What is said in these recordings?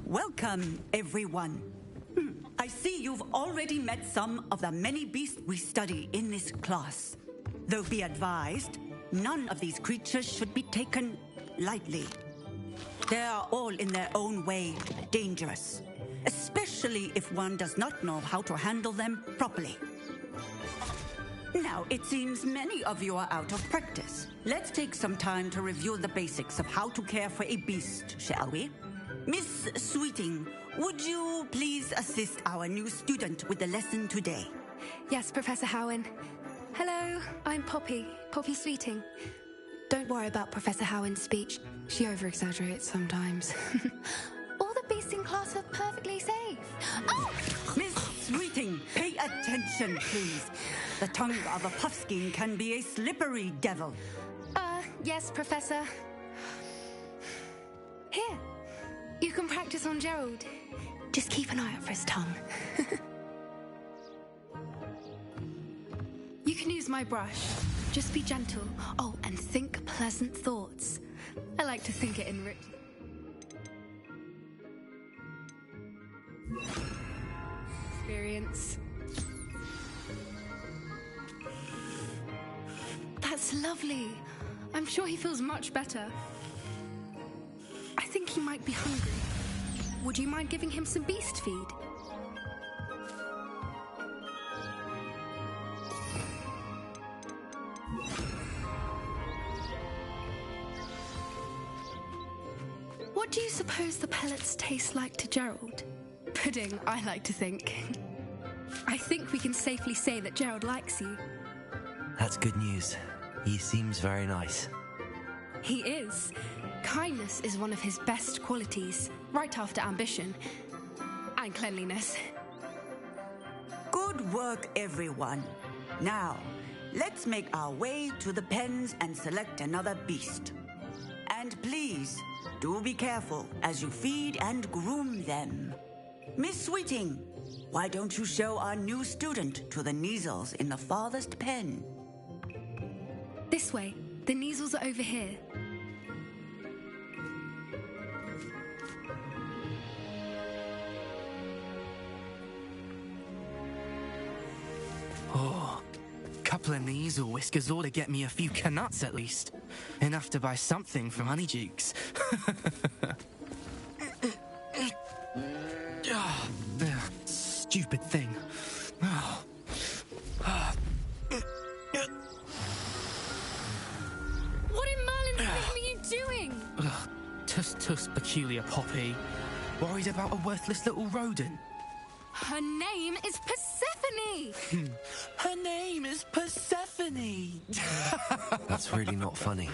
Welcome, everyone. I see you've already met some of the many beasts we study in this class. Though be advised, none of these creatures should be taken lightly. They are all in their own way dangerous, especially if one does not know how to handle them properly. Now, it seems many of you are out of practice. Let's take some time to review the basics of how to care for a beast, shall we? Miss Sweeting, would you please assist our new student with the lesson today? Yes, Professor Howen. Hello, I'm Poppy Sweeting. Don't worry about Professor Howen's speech. She over-exaggerates sometimes. All the beasts in class are perfectly safe. Oh! Miss Sweeting, pay attention, please. The tongue of a puffskein can be a slippery devil. Yes, Professor. Here, you can practice on Gerald. Just keep an eye out for his tongue. You can use my brush. Just be gentle. Oh, and think pleasant thoughts. I like to think it in experience. That's lovely. I'm sure he feels much better. I think he might be hungry. Would you mind giving him some beast feed? What do you suppose the pellets taste like to Gerald? Pudding, I like to think. I think we can safely say that Gerald likes you. That's good news. He seems very nice. He is. Kindness is one of his best qualities, right after ambition and cleanliness. Good work, everyone. Now, let's make our way to the pens and select another beast. And please, do be careful as you feed and groom them. Miss Sweeting, why don't you show our new student to the Neasels in the farthest pen? This way. The Neasels are over here. Oh, couple of Neasel whiskers ought to get me a few canuts at least. Enough to buy something from Honeydukes. Stupid thing. What in Merlin's name are you doing? Tuss, peculiar Poppy. Worried about a worthless little rodent? Her name is Persephone! Her name is Persephone! That's really not funny.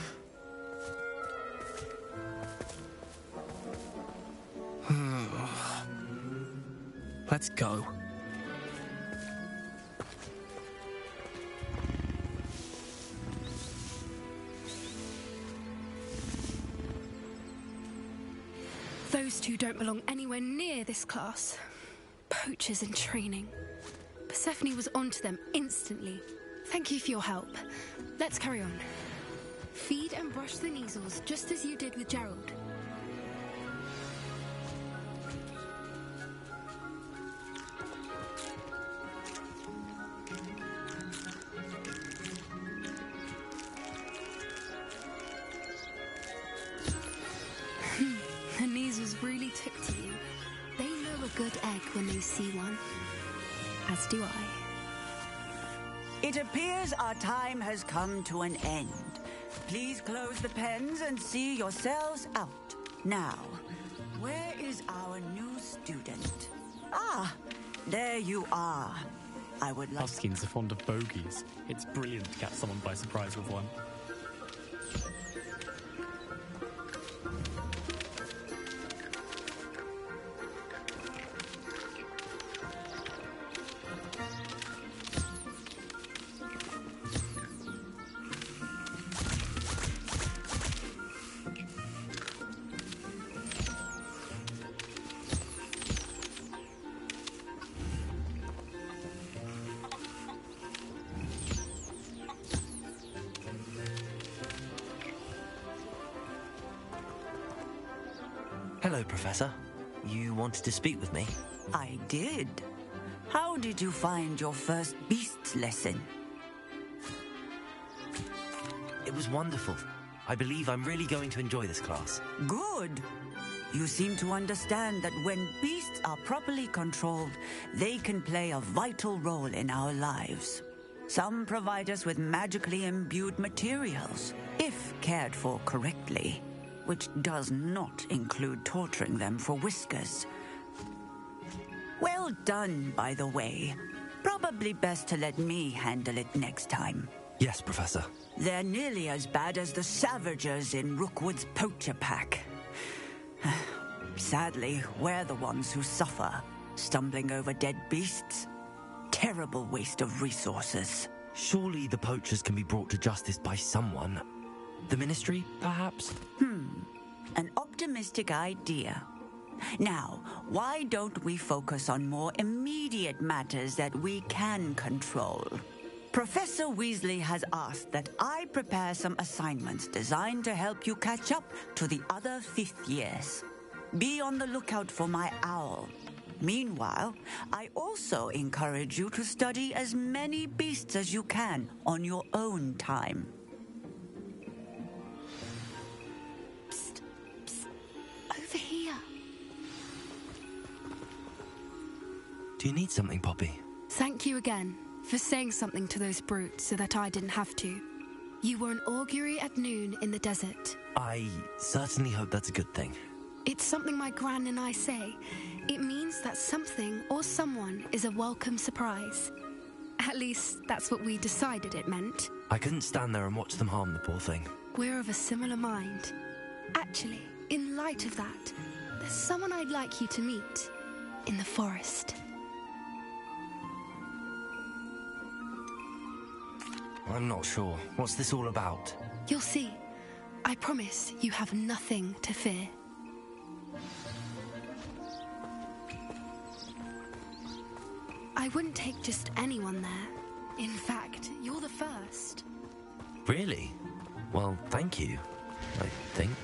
Let's go. Those two don't belong anywhere near this class. Poachers in training. Persephone was onto them instantly. Thank you for your help. Let's carry on. Feed and brush the measles just as you did with Gerald. The measles really took to you. They know a good egg when they see one. As do I. It appears our time has come to an end. Please close the pens and see yourselves out. Now, where is our new student? Ah, there you are. I would like... Huskins are fond of bogies. It's brilliant to catch someone by surprise with one. Hello, Professor. You wanted to speak with me? I did. How did you find your first beasts lesson? It was wonderful. I believe I'm really going to enjoy this class. Good. You seem to understand that when beasts are properly controlled, they can play a vital role in our lives. Some provide us with magically imbued materials, if cared for correctly, which does not include torturing them for whiskers. Well done, by the way. Probably best to let me handle it next time. Yes, Professor. They're nearly as bad as the Savagers in Rookwood's poacher pack. Sadly, we're the ones who suffer, stumbling over dead beasts. Terrible waste of resources. Surely the poachers can be brought to justice by someone. The Ministry, perhaps? An optimistic idea. Now, why don't we focus on more immediate matters that we can control? Professor Weasley has asked that I prepare some assignments designed to help you catch up to the other fifth years. Be on the lookout for my owl. Meanwhile, I also encourage you to study as many beasts as you can on your own time. Over here. Do you need something, Poppy? Thank you again for saying something to those brutes so that I didn't have to. You were an augury at noon in the desert. I certainly hope that's a good thing. It's something my gran and I say. It means that something or someone is a welcome surprise. At least, that's what we decided it meant. I couldn't stand there and watch them harm the poor thing. We're of a similar mind. Actually, in light of that, there's someone I'd like you to meet in the forest. I'm not sure. What's this all about? You'll see. I promise you have nothing to fear. I wouldn't take just anyone there. In fact, you're the first. Really? Well, thank you, I think.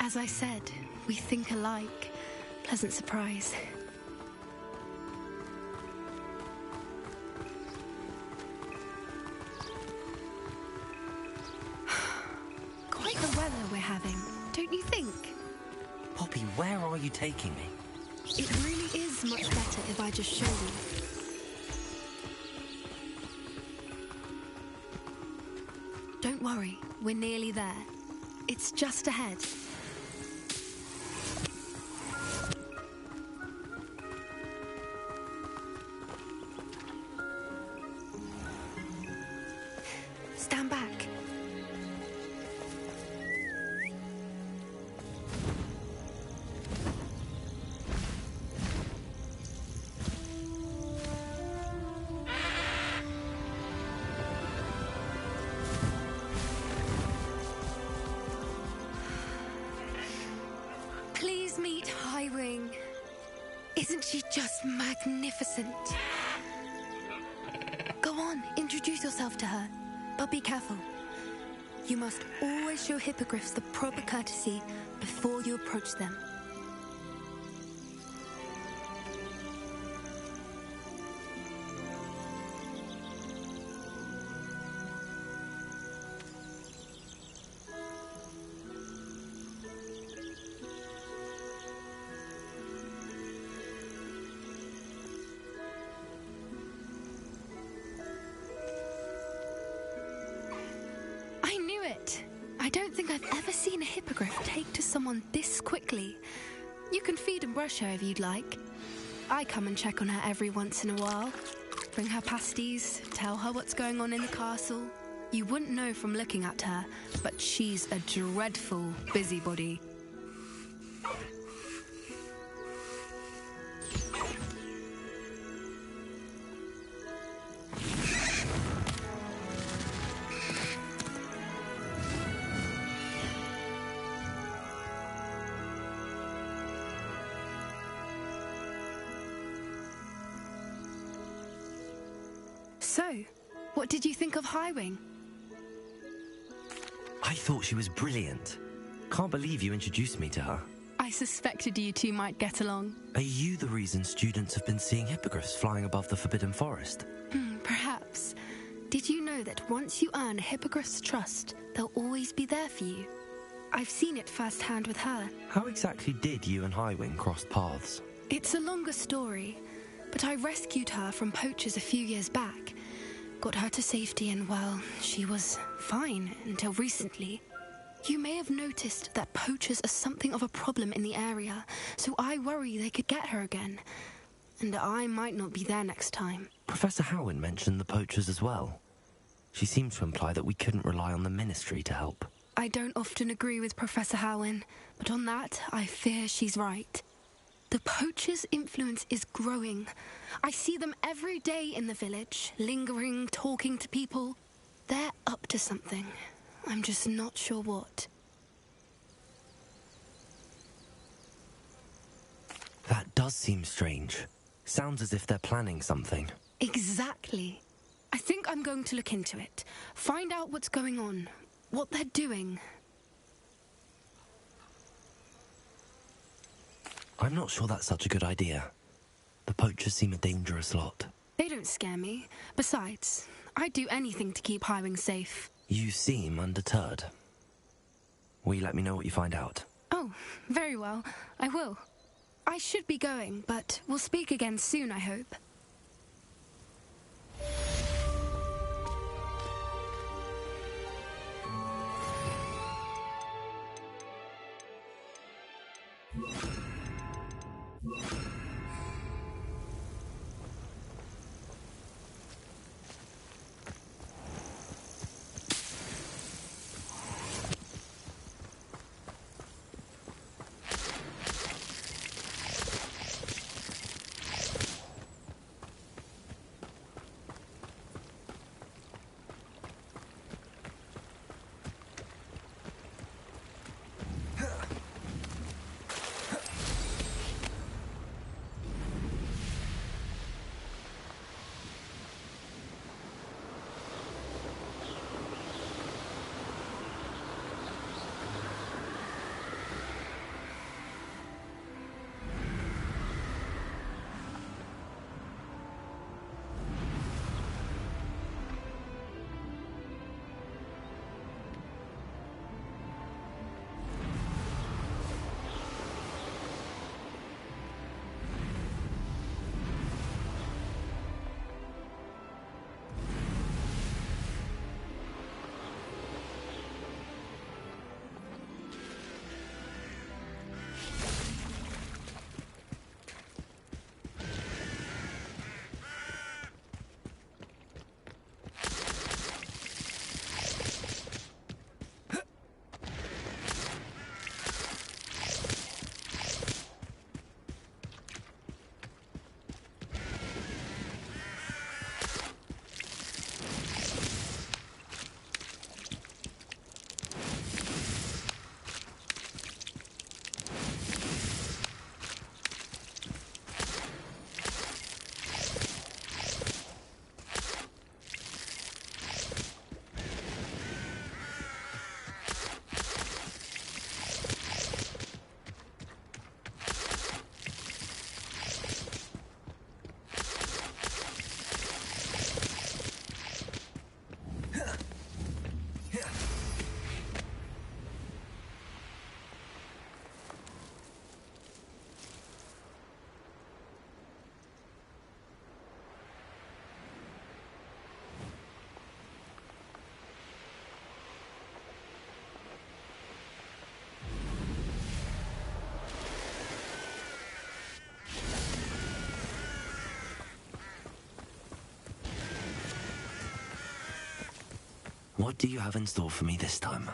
As I said, we think alike. Pleasant surprise. Quite the weather we're having, don't you think? Poppy, where are you taking me? It really is much better if I just show you. Don't worry, we're nearly there. It's just ahead. Stand back. Please meet Highwing. Isn't she just magnificent? Go on, introduce yourself to her. But be careful. You must always show hippogriffs the proper courtesy before you approach them. I don't think I've ever seen a hippogriff take to someone this quickly. You can feed and brush her if you'd like. I come and check on her every once in a while. Bring her pasties, tell her what's going on in the castle. You wouldn't know from looking at her, but she's a dreadful busybody. So, what did you think of Highwing? I thought she was brilliant. Can't believe you introduced me to her. I suspected you two might get along. Are you the reason students have been seeing hippogriffs flying above the Forbidden Forest? Perhaps. Did you know that once you earn a hippogriff's trust, they'll always be there for you? I've seen it firsthand with her. How exactly did you and Highwing cross paths? It's a longer story, but I rescued her from poachers a few years back. Got her to safety and, well, she was fine until recently. You may have noticed that poachers are something of a problem in the area, so I worry they could get her again. And I might not be there next time. Professor Howin mentioned the poachers as well. She seemed to imply that we couldn't rely on the Ministry to help. I don't often agree with Professor Howin, but on that, I fear she's right. The poachers' influence is growing. I see them every day in the village, lingering, talking to people. They're up to something. I'm just not sure what. That does seem strange. Sounds as if they're planning something. Exactly. I think I'm going to look into it. Find out what's going on, what they're doing. I'm not sure that's such a good idea. The poachers seem a dangerous lot. They don't scare me. Besides, I'd do anything to keep Highwing safe. You seem undeterred. Will you let me know what you find out? Oh, very well. I will. I should be going, but we'll speak again soon, I hope. What do you have in store for me this time?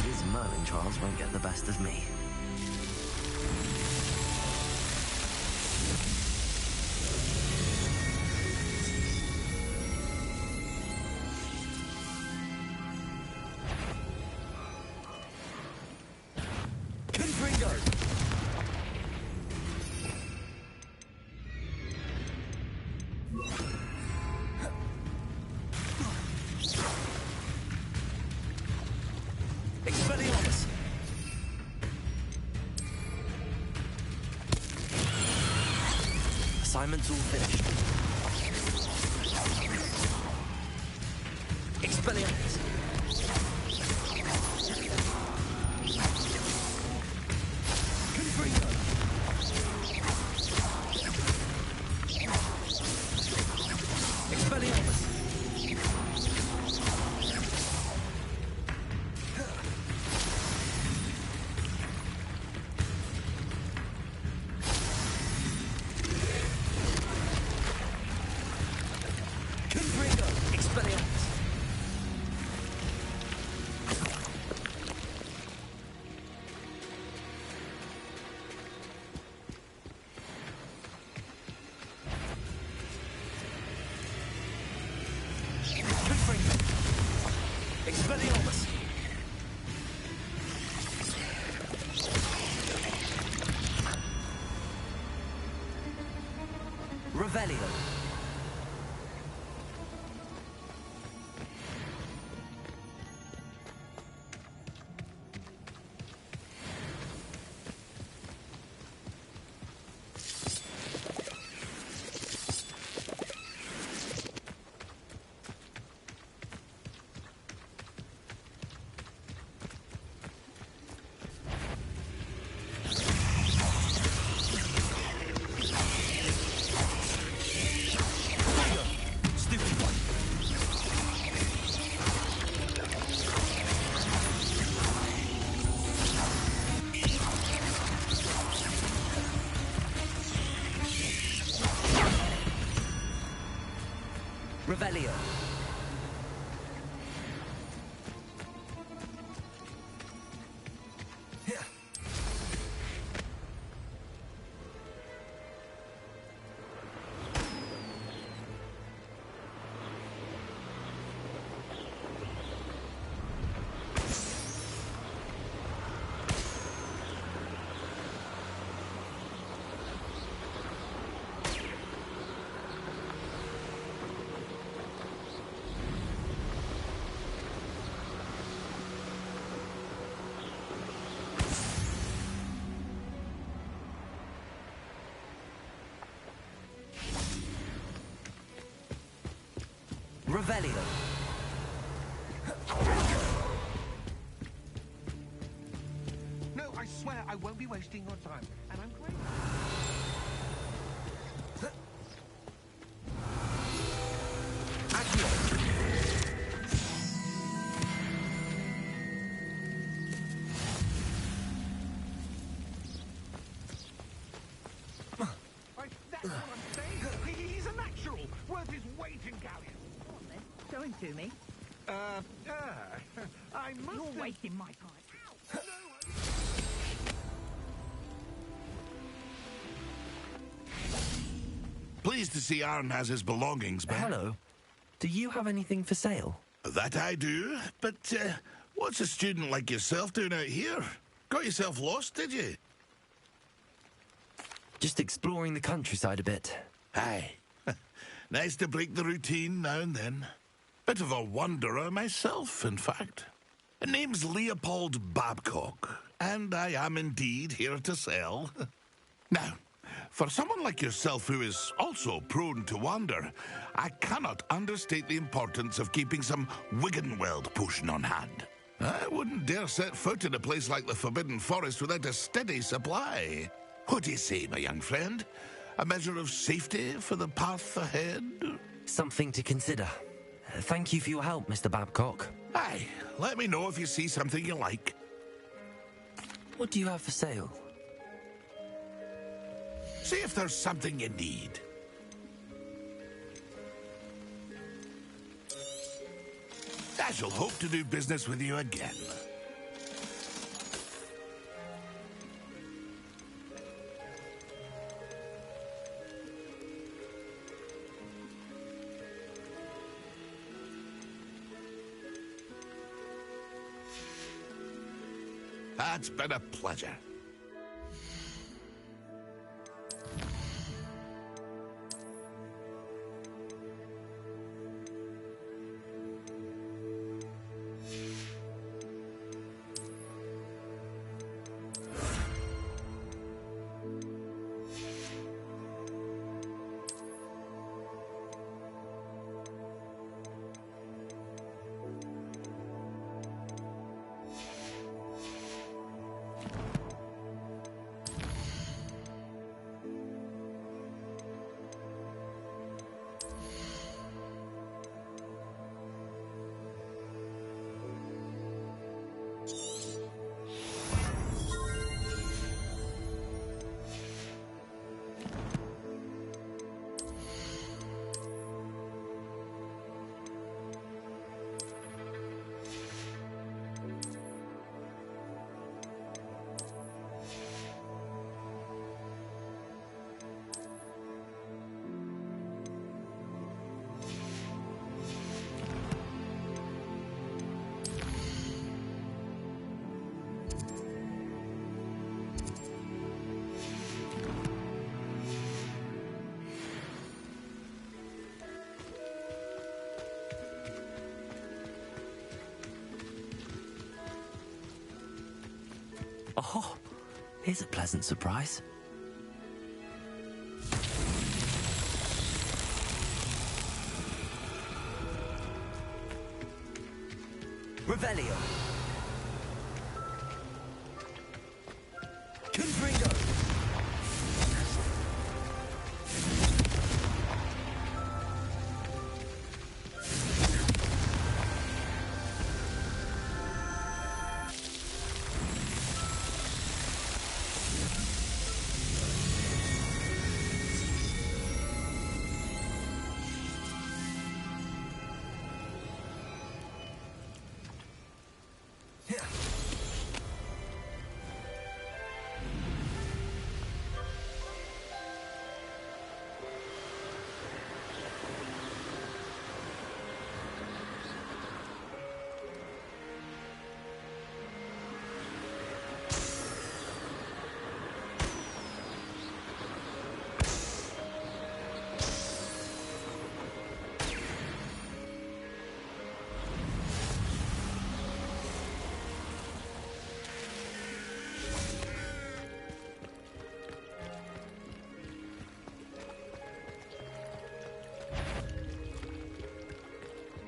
These Merlin trials won't get the best of me. Assignment's all finished. Expelliarmus. Confringo. Expelliarmus. Expelliarmus! Revelio. Revelio. Revelio. No, I swear I won't be wasting your time, and I'm grateful. That's what I'm saying. He's a natural, worth his weight in galleons. Go on then, show him to me. I must. You're have... wasting my time. No, Pleased to see Aaron has his belongings back. Hello. Do you have anything for sale? That I do, but what's a student like yourself doing out here? Got yourself lost, did you? Just exploring the countryside a bit. Aye. Nice to break the routine now and then. Bit of a wanderer myself, in fact. Name's Leopold Babcock, and I am indeed here to sell. Now, for someone like yourself who is also prone to wander, I cannot understate the importance of keeping some Wiggenweld potion on hand. I wouldn't dare set foot in a place like the Forbidden Forest without a steady supply. What do you say, my young friend? A measure of safety for the path ahead? Something to consider. Thank you for your help, Mr. Babcock. Aye, let me know if you see something you like. What do you have for sale? See if there's something you need. I shall hope to do business with you again. It's been a pleasure. Oh, here's a pleasant surprise. Revelio. Confringo.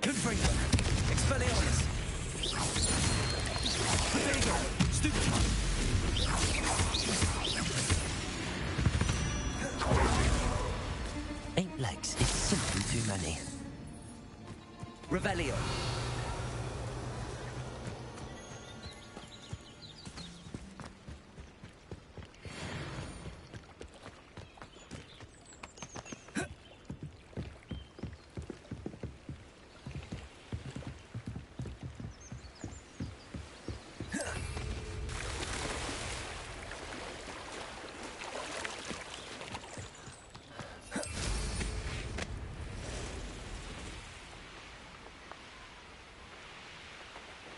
Confringo. Expelliarmus. Protego. Stupefy. Eight legs is simply too many. Revelio.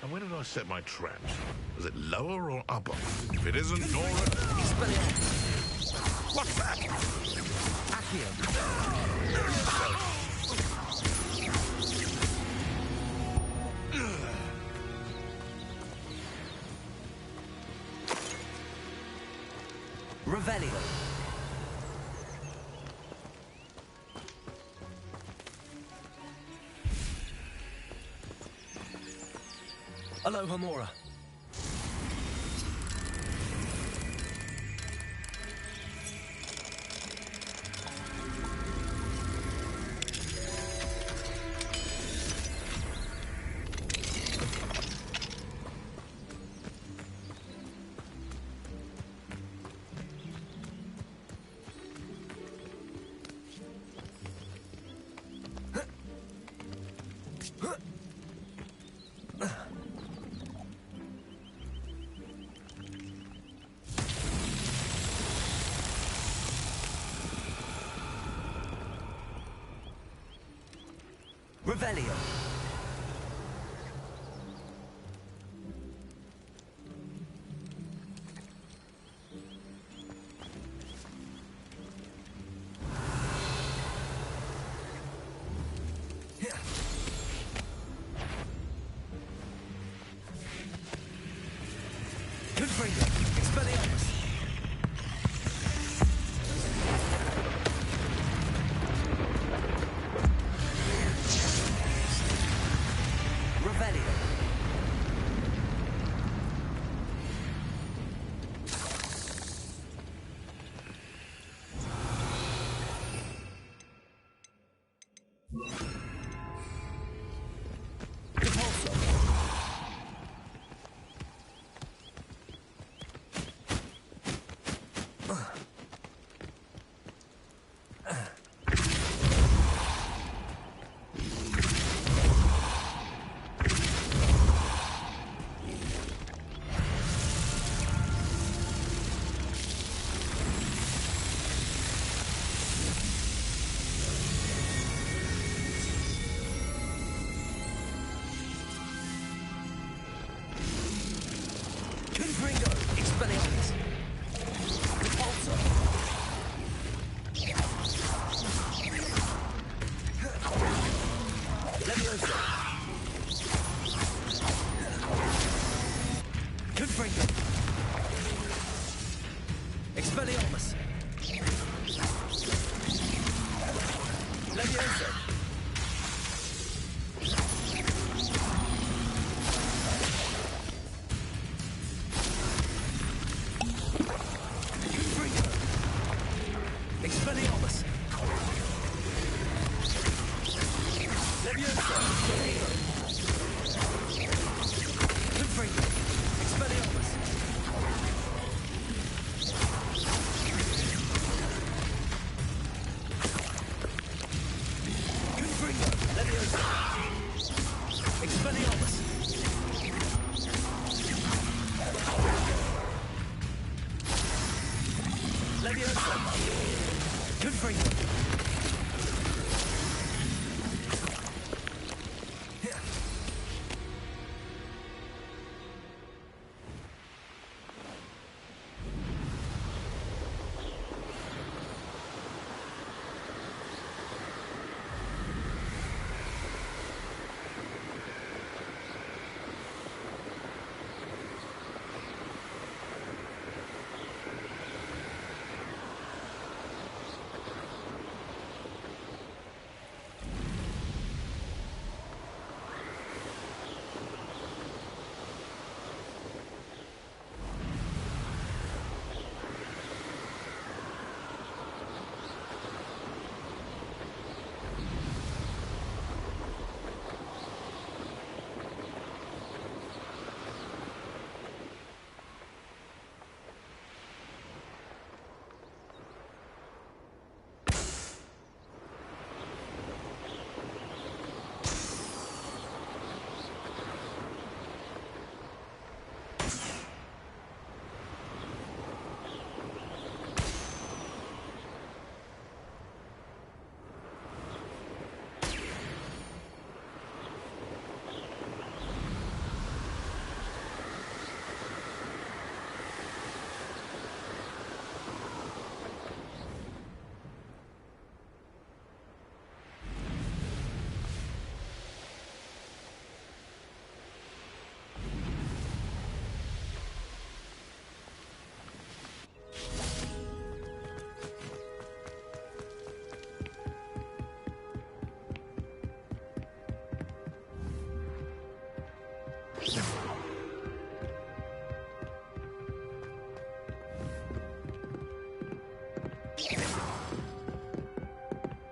And where did I set my traps? Is it lower or upper? If it isn't Nora... What's that? Revelio. Aloha Mora. Revelio. Confringo. Expelliarmus. Revelio. Repulso. Confringo. Expelliarmus. Repulso. Levioso. Confringo. Expelliarmus. Levioso. Expelliarmus. Levioso. Confringo. Expelliarmus. Confringo. Levioso. Expelliarmus. Levioso. Confringo.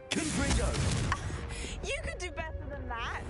Confringo! You could do better than that.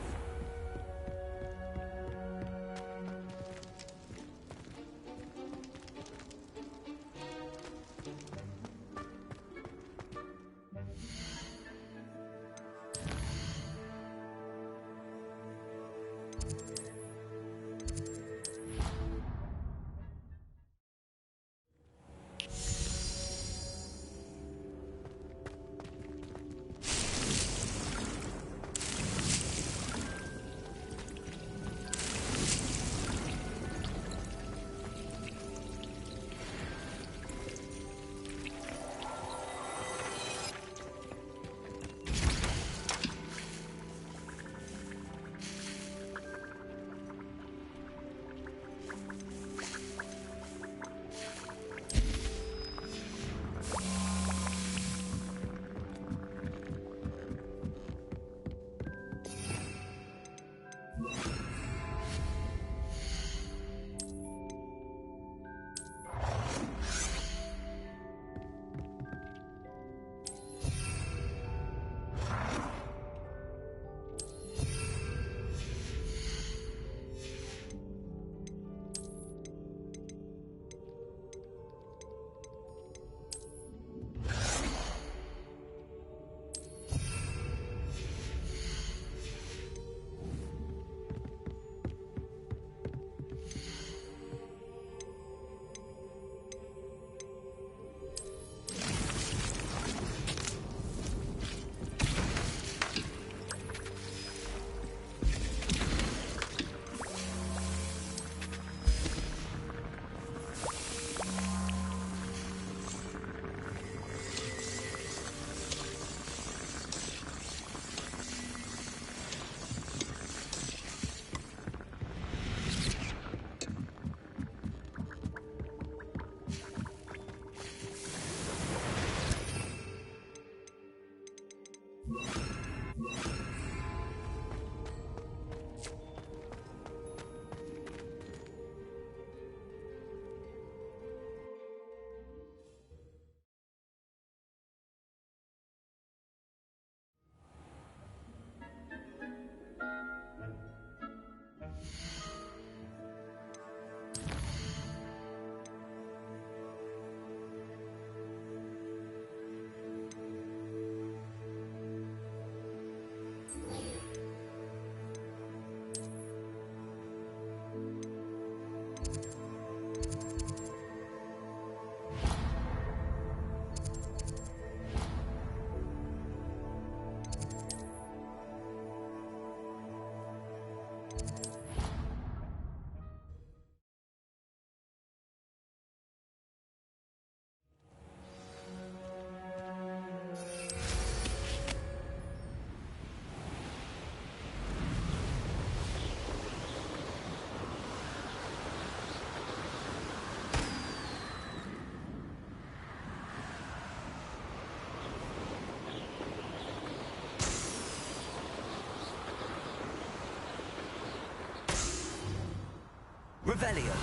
Revelio.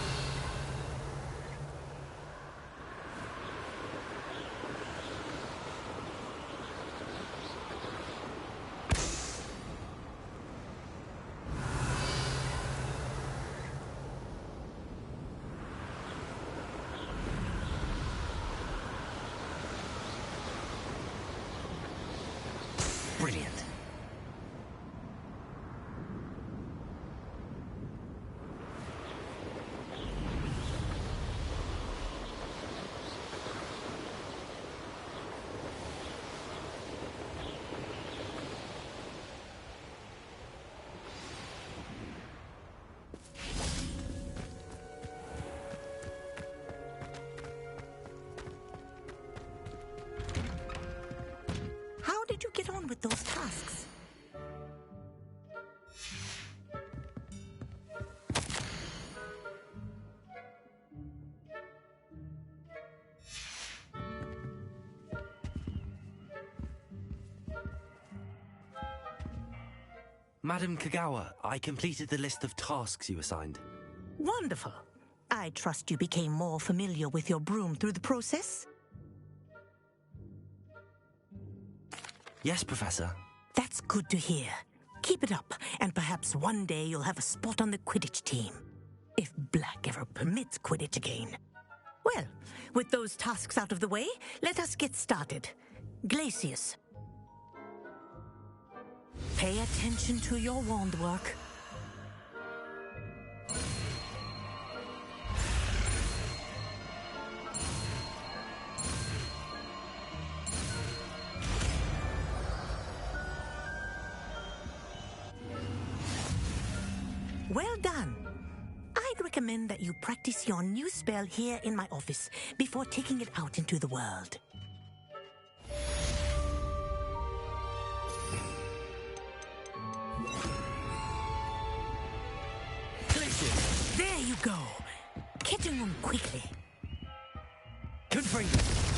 Brilliant. How did you get on with those tasks? Madam Kagawa, I completed the list of tasks you assigned. Wonderful. I trust you became more familiar with your broom through the process? Yes, Professor. That's good to hear. Keep it up, and perhaps one day you'll have a spot on the Quidditch team. If Black ever permits Quidditch again. Well, with those tasks out of the way, let us get started. Glacius. Pay attention to your wand work. Well done. I'd recommend that you practice your new spell here in my office before taking it out into the world. There you go. Catching them quickly. Confringo.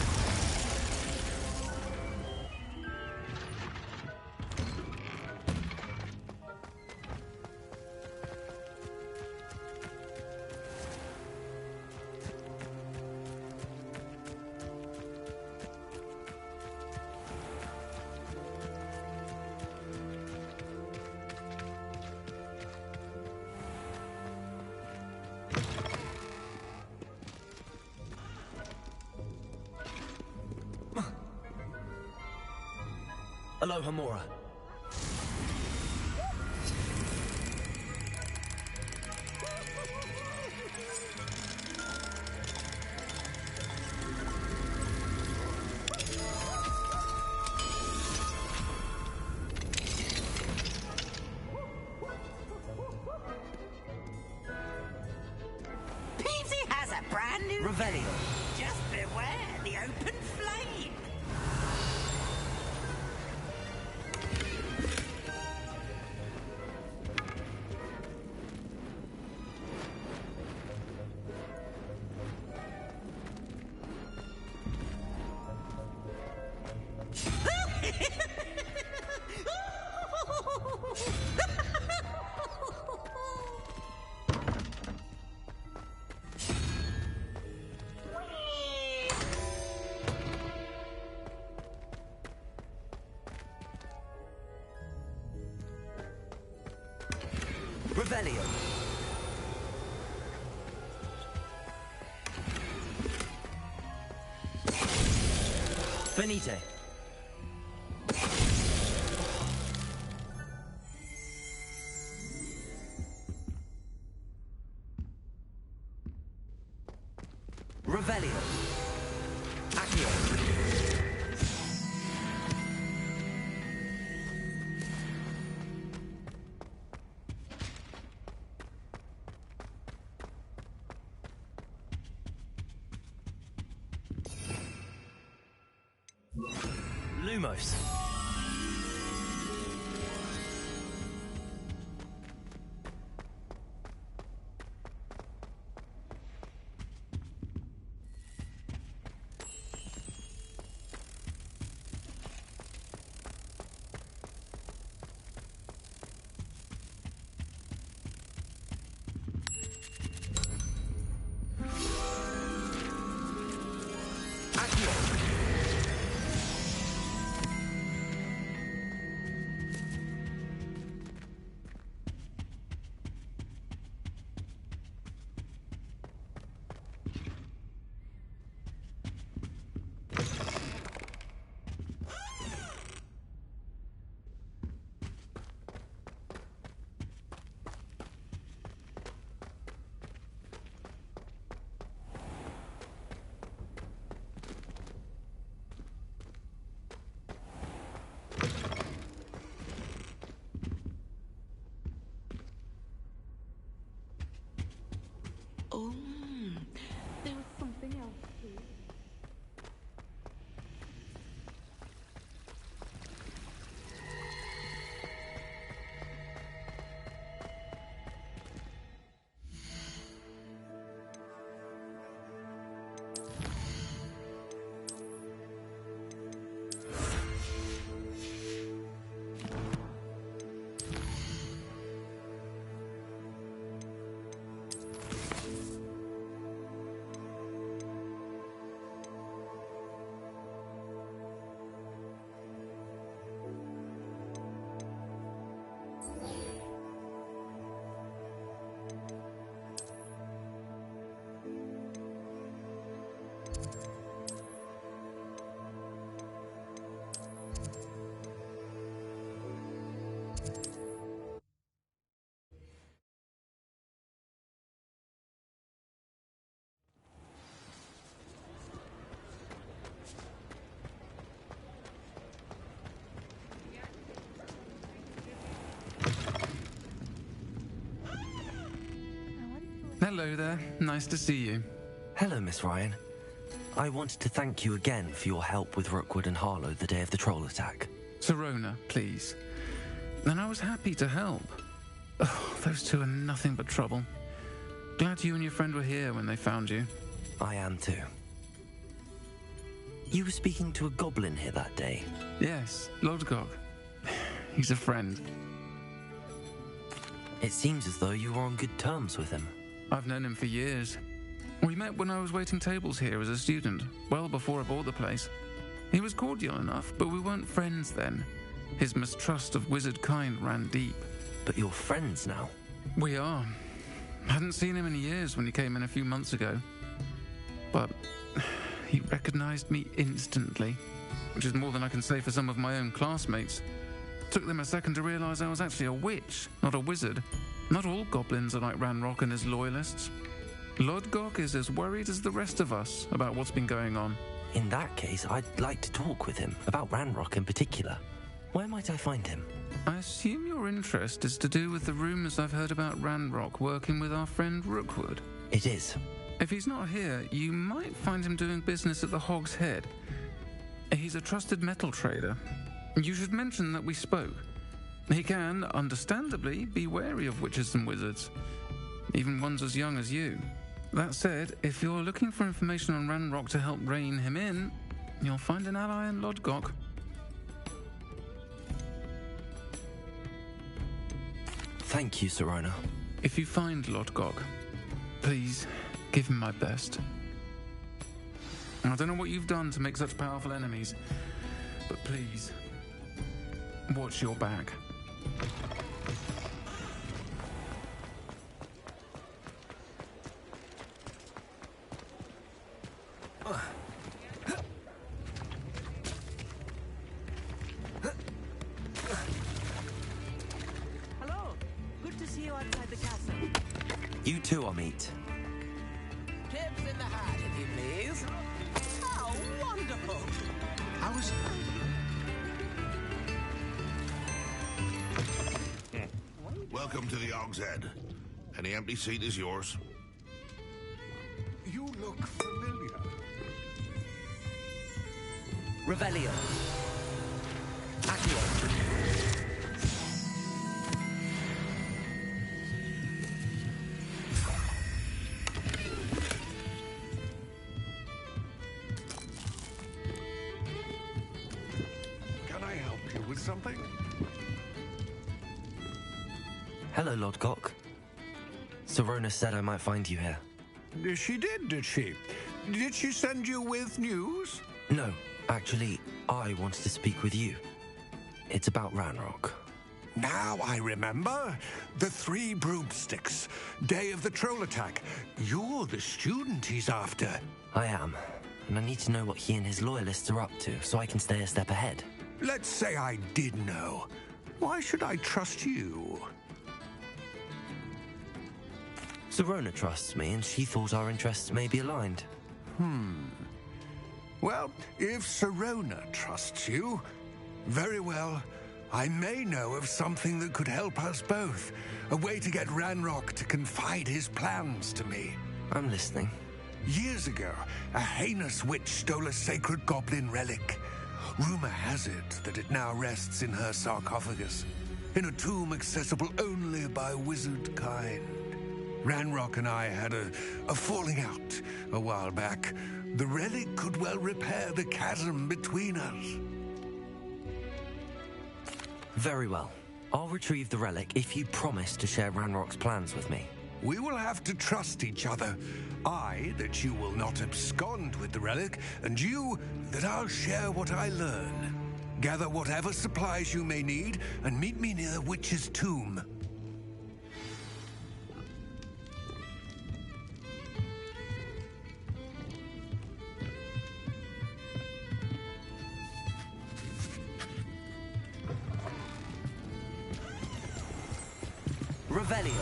Aloha Mora. Peasy has a brand new... Revelio. Just beware the open flame. Revelio. Venite. Revelio. Accio. Lumos. Hello there. Nice to see you. Hello, Miss Ryan. I wanted to thank you again for your help with Rookwood and Harlow the day of the troll attack. Sirona, please. And I was happy to help. Oh, those two are nothing but trouble. Glad you and your friend were here when they found you. I am too. You were speaking to a goblin here that day? Yes, Lodgok. He's a friend. It seems as though you were on good terms with him. I've known him for years. We met when I was waiting tables here as a student, well before I bought the place. He was cordial enough, but we weren't friends then. His mistrust of wizard kind ran deep. But you're friends now? We are. Hadn't seen him in years when he came in a few months ago. But he recognized me instantly, which is more than I can say for some of my own classmates. Took them a second to realize I was actually a witch, not a wizard. Not all goblins are like Ranrock and his loyalists. Lodgok is as worried as the rest of us about what's been going on. In that case, I'd like to talk with him, about Ranrock in particular. Where might I find him? I assume your interest is to do with the rumors I've heard about Ranrock working with our friend Rookwood. It is. If he's not here, you might find him doing business at the Hog's Head. He's a trusted metal trader. You should mention that we spoke. He can, understandably, be wary of witches and wizards, even ones as young as you. That said, if you're looking for information on Ranrock to help rein him in, you'll find an ally in Lodgok. Thank you, Sirona. If you find Lodgok, please give him my best. I don't know what you've done to make such powerful enemies, but please, watch your back. Hello. Good to see you outside the castle. You too, Amit. Tips in the hat, if you please. How wonderful! How is Welcome to the Hog's Head. Any empty seat is yours. You look familiar. Revelio. Accio. Can I help you with something? Hello, Lodgok. Sirona said I might find you here. She did she? Did she send you with news? No, actually, I wanted to speak with you. It's about Ranrock. Now I remember. The 3 broomsticks. Day of the troll attack. You're the student he's after. I am, and I need to know what he and his loyalists are up to so I can stay a step ahead. Let's say I did know. Why should I trust you? Sirona trusts me, and she thought our interests may be aligned. Well, if Sirona trusts you, very well. I may know of something that could help us both. A way to get Ranrock to confide his plans to me. I'm listening. Years ago, a heinous witch stole a sacred goblin relic. Rumor has it that it now rests in her sarcophagus, in a tomb accessible only by wizard kind. Ranrock and I had a falling out a while back. The relic could well repair the chasm between us. Very well. I'll retrieve the relic if you promise to share Ranrock's plans with me. We will have to trust each other. I, that you will not abscond with the relic, and you, that I'll share what I learn. Gather whatever supplies you may need, and meet me near the witch's tomb. Revelio.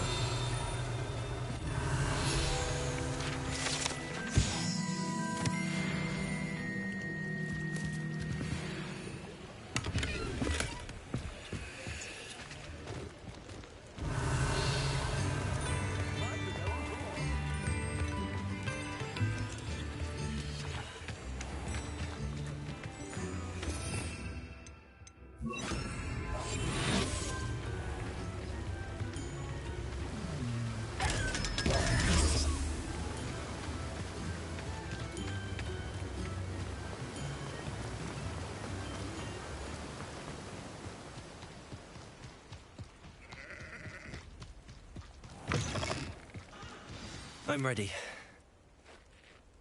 I'm ready.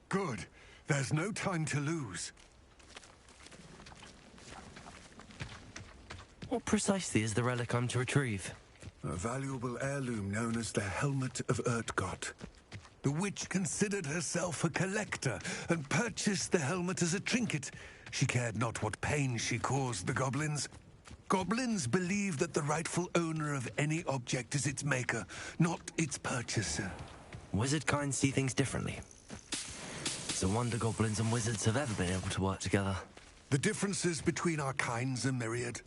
Good. There's no time to lose. What precisely is the relic I'm to retrieve? A valuable heirloom known as the Helmet of Urtgott. The witch considered herself a collector and purchased the helmet as a trinket. She cared not what pain she caused the goblins. Goblins believe that the rightful owner of any object is its maker, not its purchaser. Wizard kind see things differently. It's a wonder goblins and wizards have ever been able to work together. The differences between our kinds are myriad.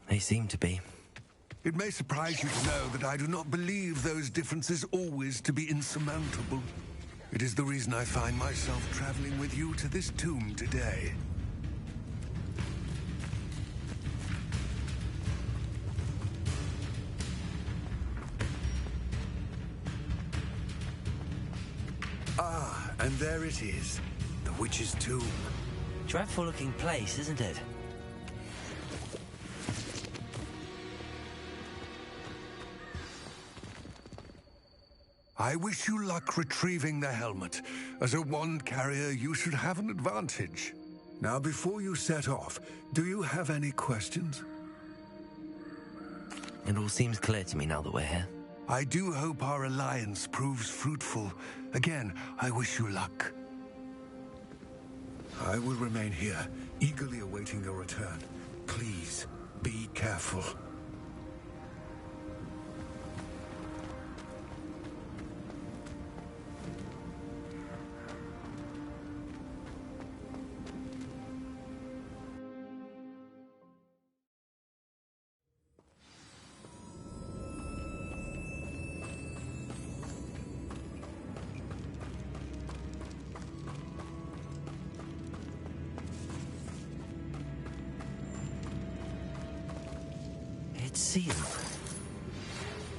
They seem to be. It may surprise you to know that I do not believe those differences always to be insurmountable. It is the reason I find myself traveling with you to this tomb today. Ah, and there it is. The witch's tomb. Dreadful looking place, isn't it? I wish you luck retrieving the helmet. As a wand carrier, you should have an advantage. Now, before you set off, do you have any questions? It all seems clear to me now that we're here. I do hope our alliance proves fruitful. Again, I wish you luck. I will remain here, eagerly awaiting your return. Please, be careful.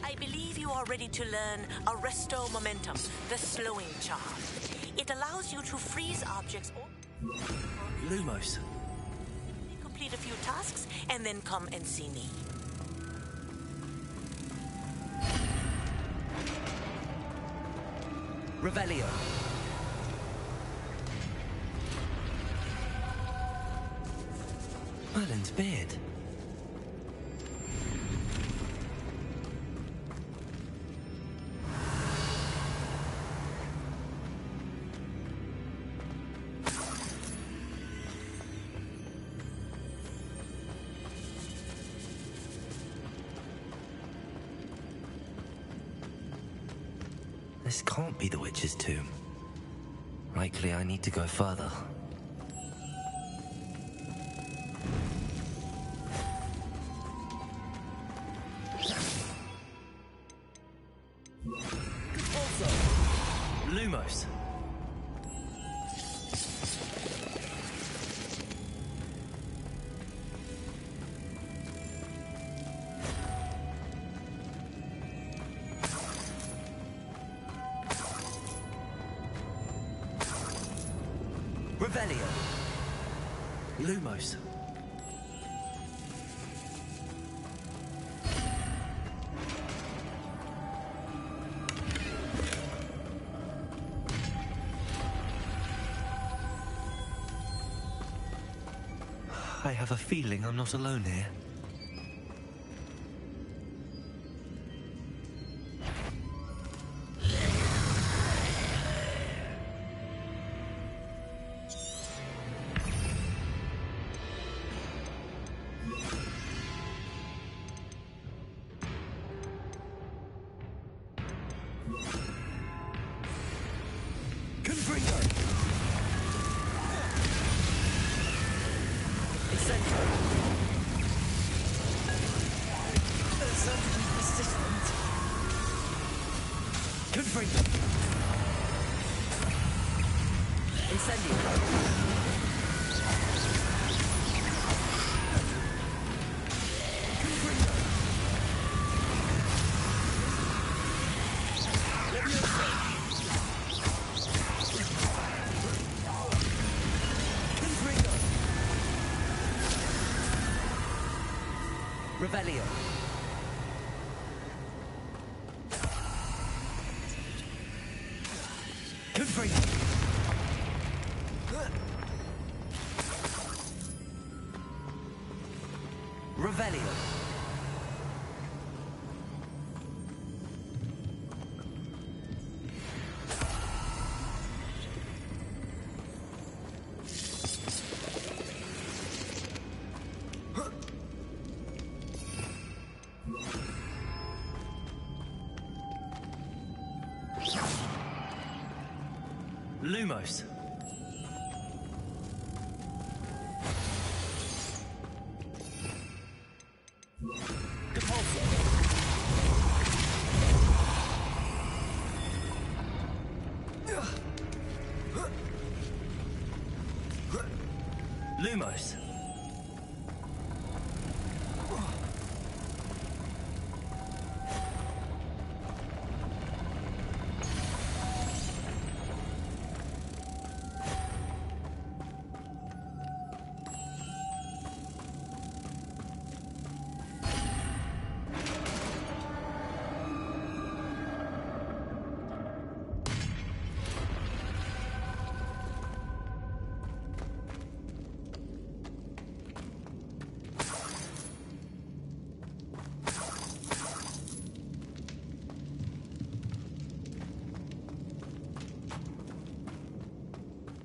I believe you are ready to learn Arresto Momentum, the slowing charm. It allows you to freeze objects or Lumos. complete a few tasks and then come and see me. Revelio. Merlin's beard. This can't be the witch's tomb. Likely I need to go further. Lumos. Revelio. Lumos. I have a feeling I'm not alone here. Revelio. Revelio. Lumos. Lumos.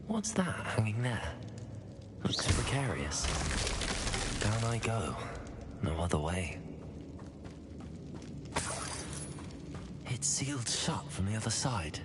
What's that hanging there? Looks precarious. Down I go. No other way. It's sealed shut from the other side.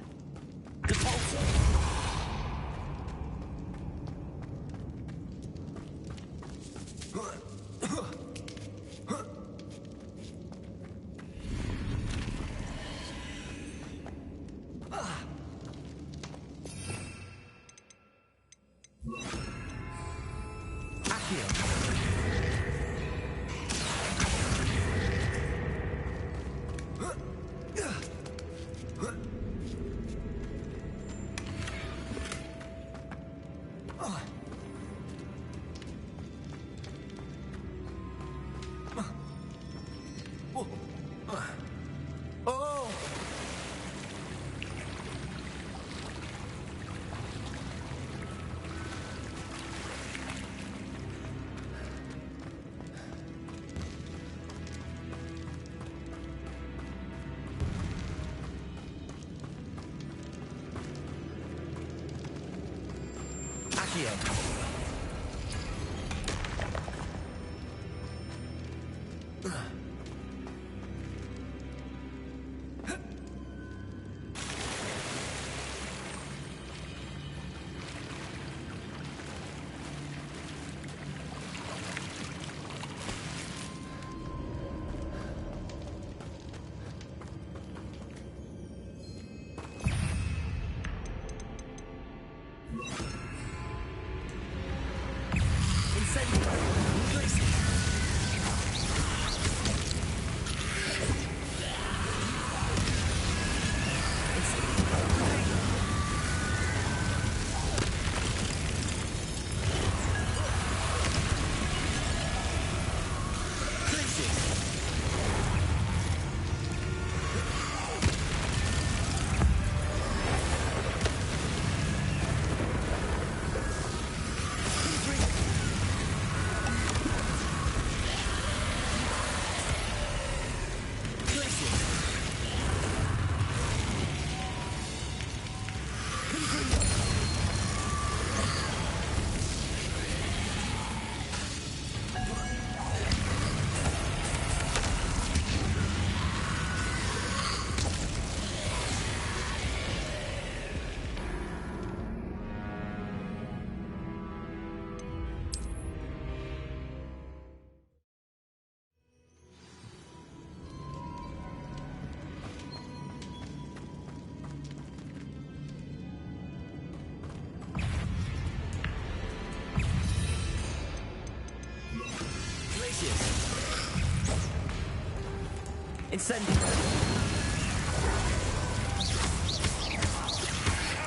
Incendio.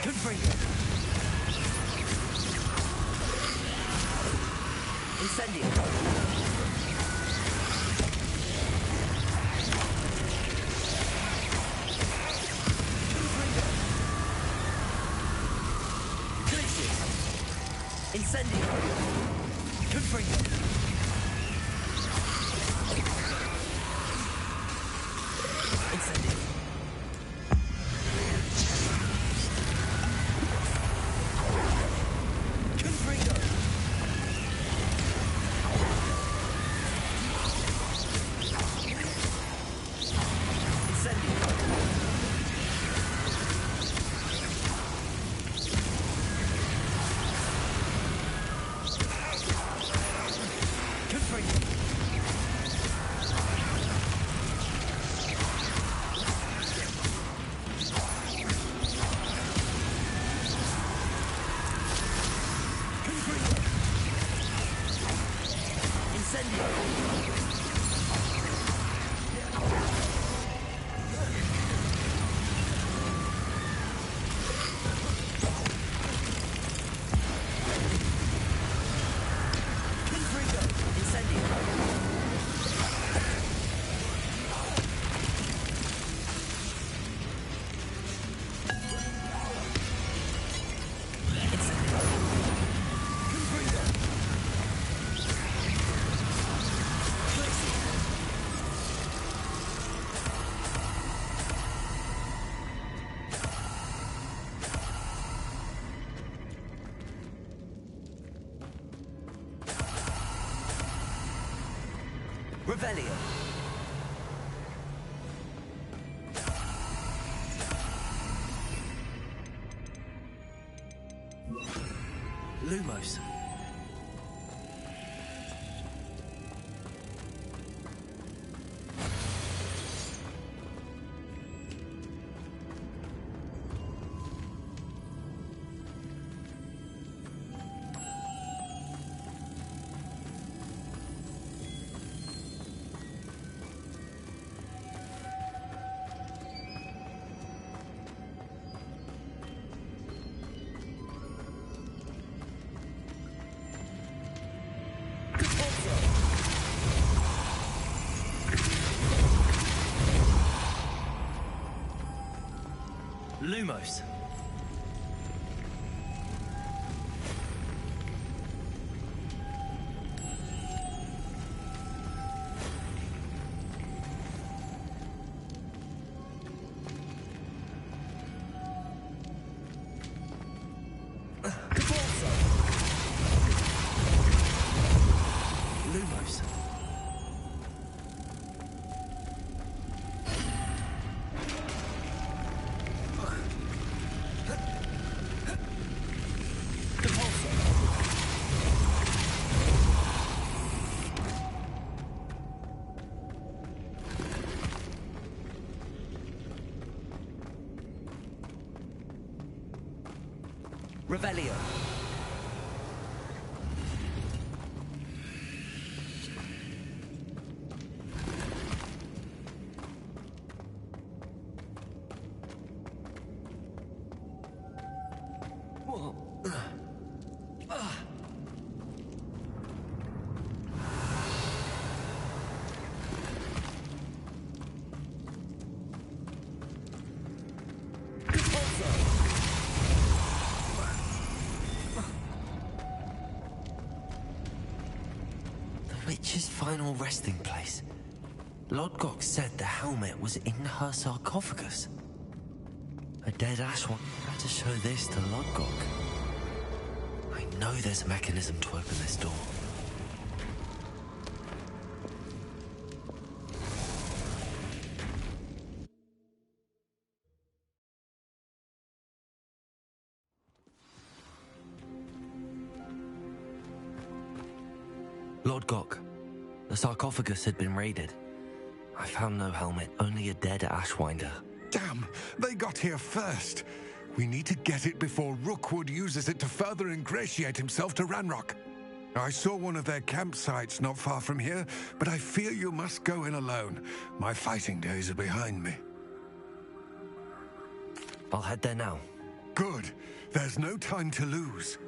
Confringo. Incendio. Incendio. Confringo. Revelio. Lumos. Lumos. Lumos. Revelio. Witch's final resting place. Lodgok said the helmet was in her sarcophagus. A dead Ashwan had to show this to Lodgok. I know there's a mechanism to open this door. Lodgok, the sarcophagus had been raided. I found no helmet, only a dead Ashwinder. Damn, they got here first. We need to get it before Rookwood uses it to further ingratiate himself to Ranrock. I saw one of their campsites not far from here, but I fear you must go in alone. My fighting days are behind me. I'll head there now. Good. There's no time to lose.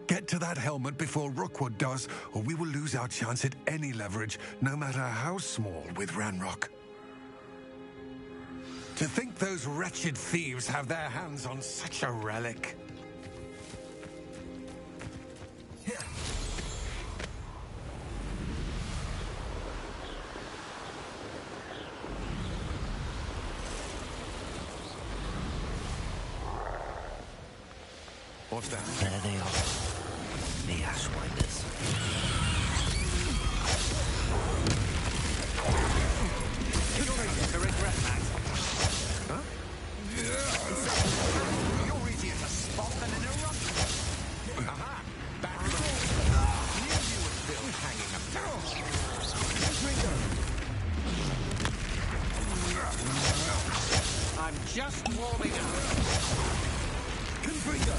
Get to that helmet before Rookwood does, or we will lose our chance at any leverage, no matter how small, with Ranrock. To think those wretched thieves have their hands on such a relic. What's that? There they are. The Ashwinders. To regret that. Huh? You're easier to spot than an eruption. Aha! Back to the knew you were still hanging about. I'm just warming up. Confringo!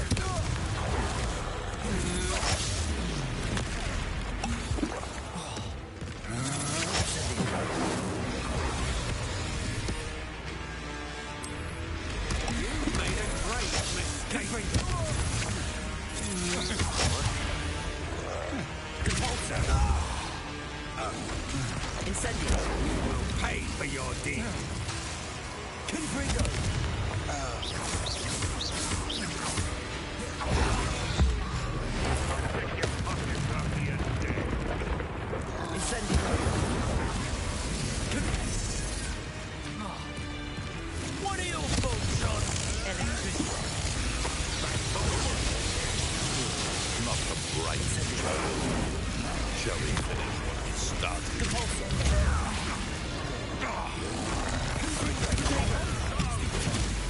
Incendio. Will pay for your deed. Confringo. What are your thoughts on electricity? Not the bright. Shall we finish what we done.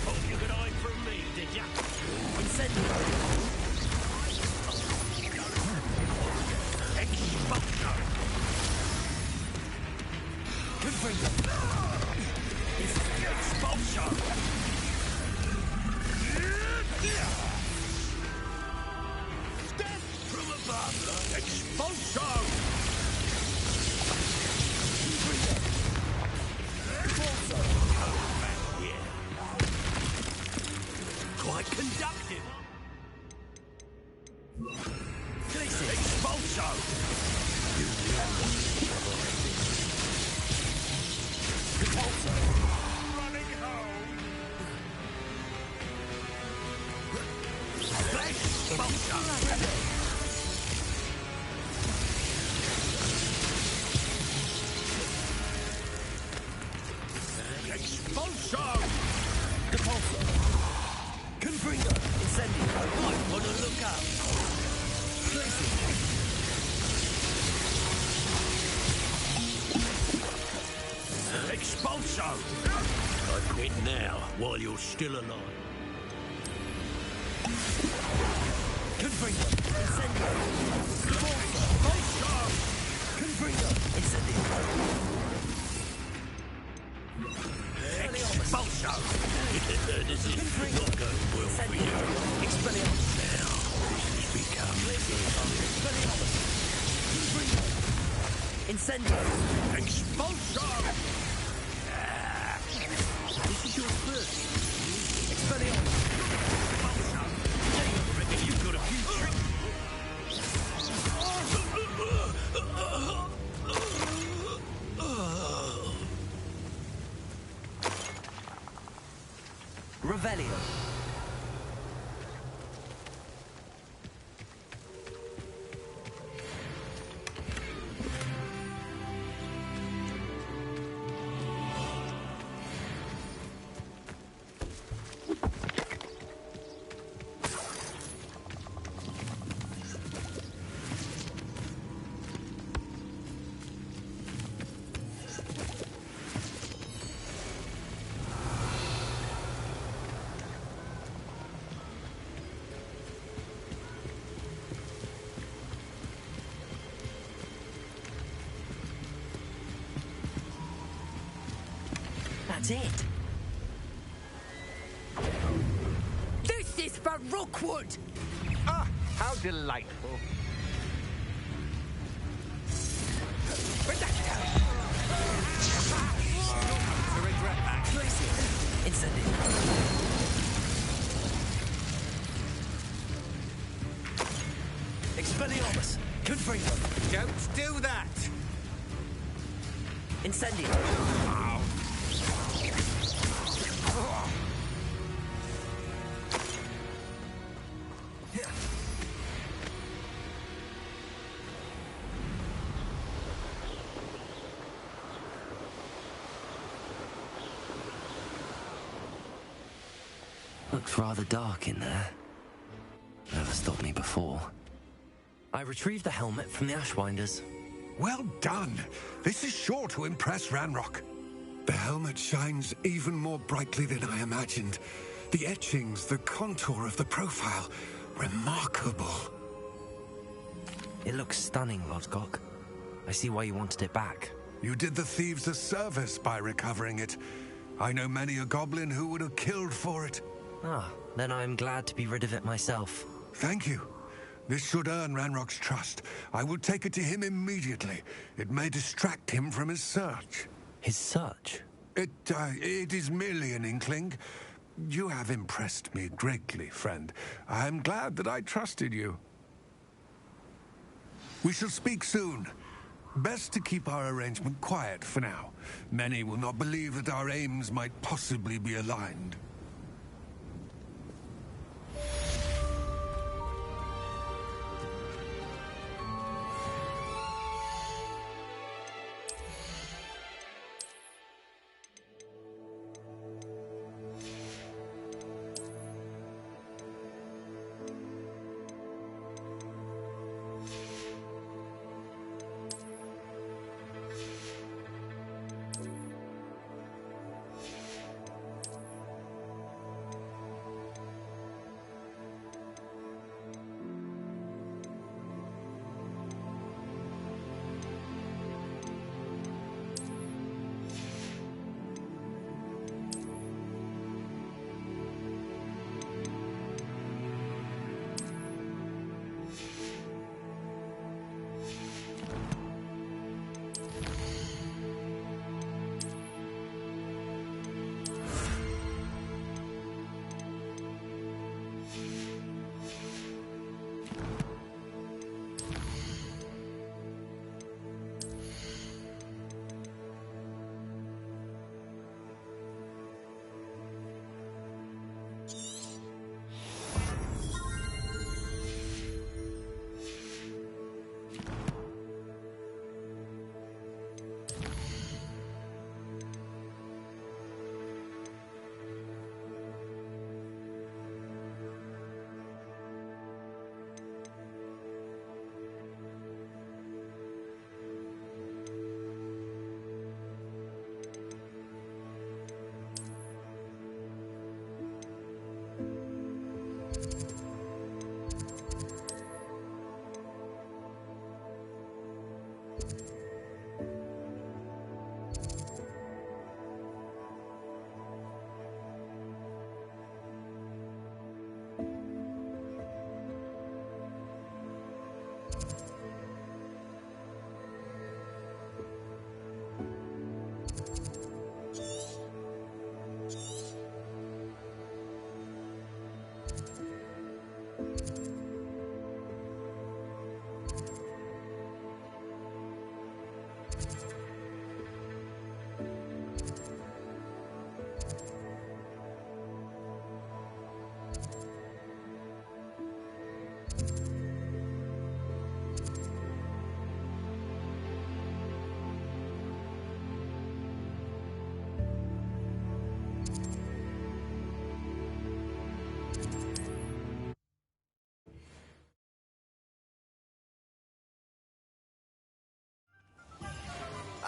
Hope you could hide from me, did ya? Incendio. Expulsion. Confringo. Expulsion. Step from above. Expulsion. Quite conductive. Expulso. Repulso. Running home. Expulso. Expulso. Repulso. Confringo. Incendio. Might want to look up. Placing. Expulso. I quit now, while you're still alive. Confringo. Incendio. Expulso. Confringo. Incendio. Expulso. This is not going well for you. Expelliarmus. Now, this has become... Expelliarmus. Incendio. Expulso. This is your first. Expelliarmus. Expulso. I reckon you've got a future. Revelio. That's it. This is for Rookwood! Ah, how delightful. To regret that. Place it. Incendio. Expelliarmus. Confringo. Don't do that. Incendio. Looks rather dark in there. Never stopped me before. I retrieved the helmet from the Ashwinders. Well done. This is sure to impress Ranrock. The helmet shines even more brightly than I imagined. The etchings, the contour of the profile, remarkable. It looks stunning, Lodgok. I see why you wanted it back. You did the thieves a service by recovering it. I know many a goblin who would have killed for it. Ah, then I'm glad to be rid of it myself. Thank you. This should earn Ranrock's trust. I will take it to him immediately. It may distract him from his search. His search? It is merely an inkling. You have impressed me greatly, friend. I am glad that I trusted you. We shall speak soon. Best to keep our arrangement quiet for now. Many will not believe that our aims might possibly be aligned.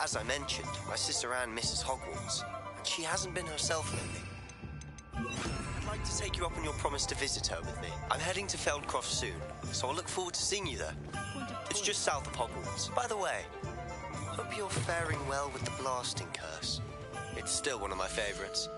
As I mentioned, my sister Anne misses Hogwarts, and she hasn't been herself lately. I'd like to take you up on your promise to visit her with me. I'm heading to Feldcroft soon, so I'll look forward to seeing you there. It's just south of Hogwarts. By the way, hope you're faring well with the blasting curse. It's still one of my favorites.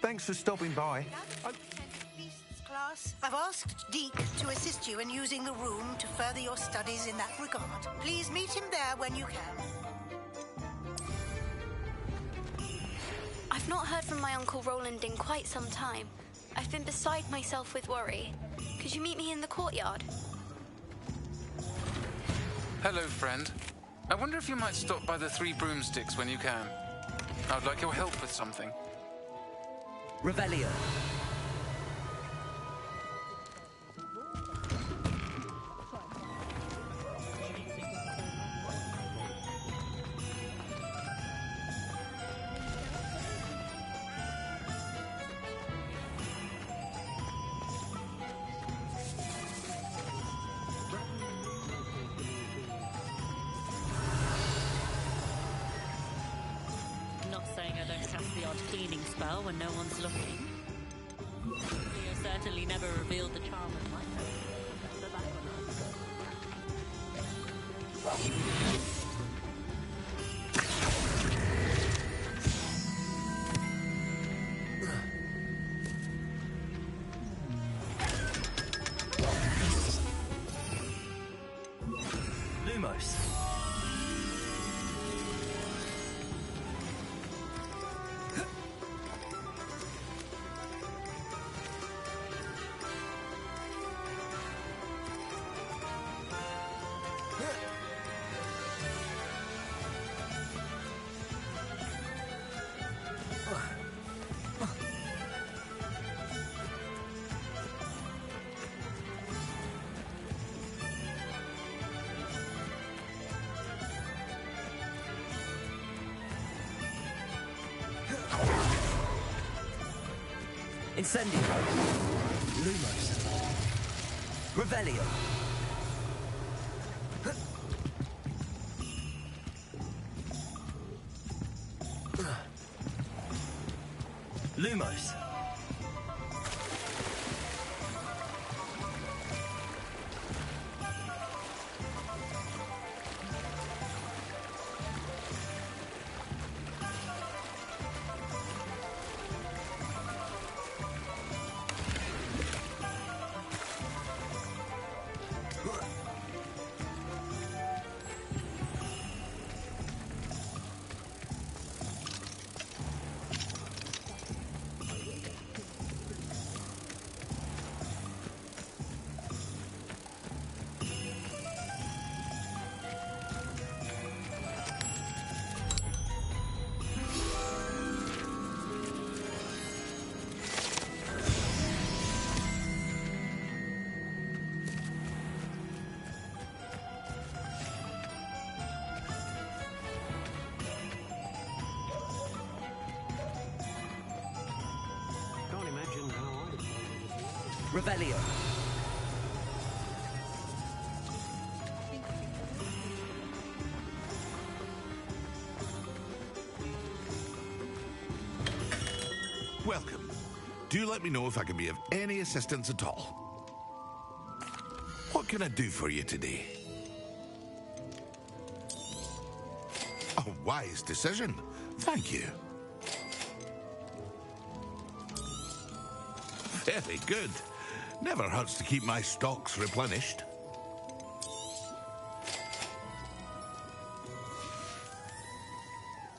Thanks for stopping by. Class, I've asked Deke to assist you in using the room to further your studies in that regard. Please meet him there when you can. I've not heard from my Uncle Roland in quite some time. I've been beside myself with worry. Could you meet me in the courtyard? Hello, friend. I wonder if you might stop by the Three Broomsticks when you can. I'd like your help with something. Revelio. Not saying I don't cast the odd cleaning spell when no one's looking. Leo certainly never revealed the charm of my Lumos. Incendio. Lumos. Revelio. Lumos. Revelio. Welcome. Do let me know if I can be of any assistance at all. What can I do for you today? A wise decision. Thank you. Very good. Never hurts to keep my stocks replenished.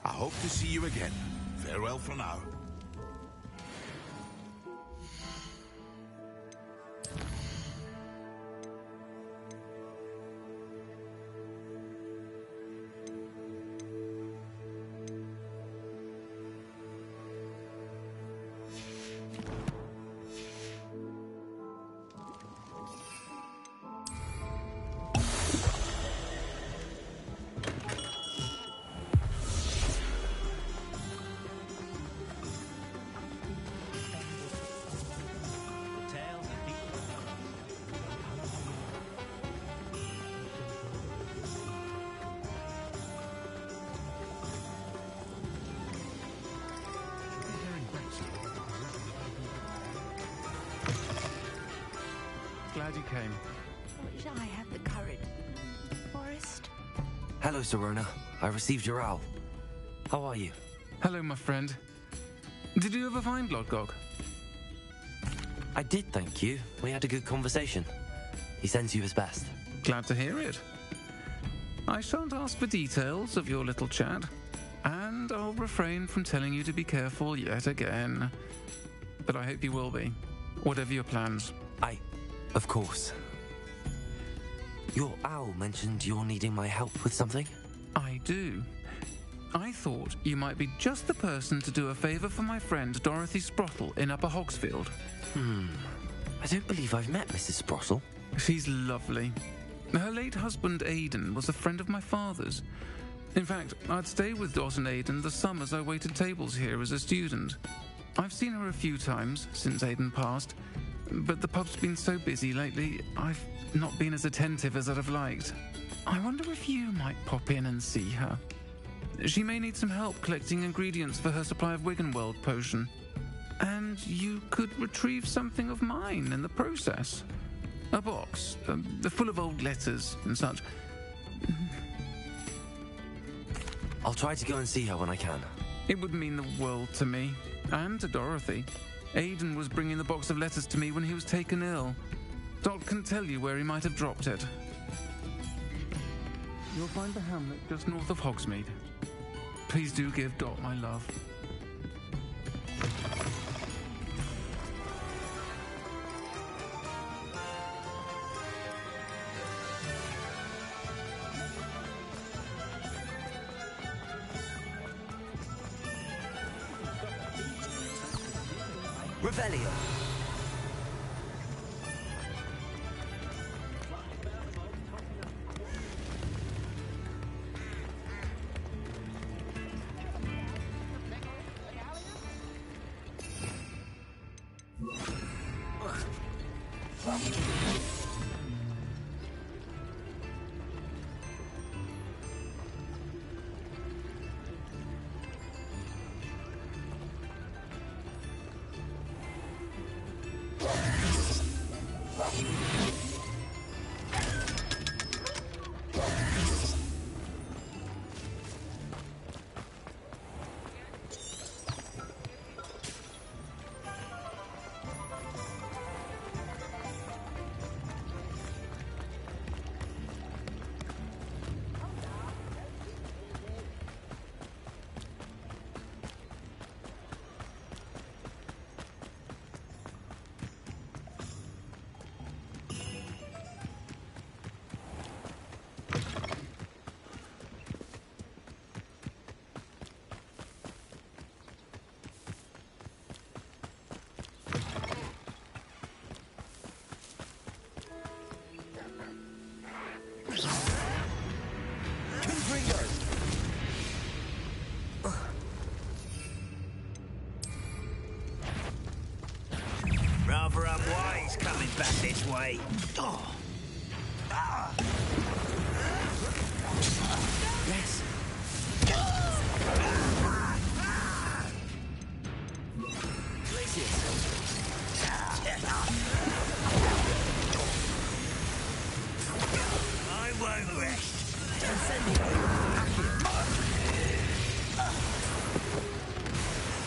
I hope to see you again. Farewell for now. Glad you came. Wish I had the courage. Forrest? Hello, Serona. I received your owl. How are you? Hello, my friend. Did you ever find Lodgok? I did, thank you. We had a good conversation. He sends you his best. Glad to hear it. I shan't ask for details of your little chat, and I'll refrain from telling you to be careful yet again. But I hope you will be, whatever your plans. Of course. Your owl mentioned you're needing my help with something? I do. I thought you might be just the person to do a favour for my friend Dorothy Sprottle in Upper Hogsfield. I don't believe I've met Mrs. Sprottle. She's lovely. Her late husband Aidan was a friend of my father's. In fact, I'd stay with Dot and Aidan the summers I waited tables here as a student. I've seen her a few times since Aidan passed, but the pub's been so busy lately, I've not been as attentive as I'd have liked. I wonder if you might pop in and see her. She may need some help collecting ingredients for her supply of Wiggenweld potion. And you could retrieve something of mine in the process. A box, full of old letters and such. I'll try to go and see her when I can. It would mean the world to me, and to Dorothy. Aidan was bringing the box of letters to me when he was taken ill. Dot can tell you where he might have dropped it. You'll find the hamlet just north of Hogsmeade. Please do give Dot my love. Revelio. back this way. Oh. Ah. Yes. I won't rest.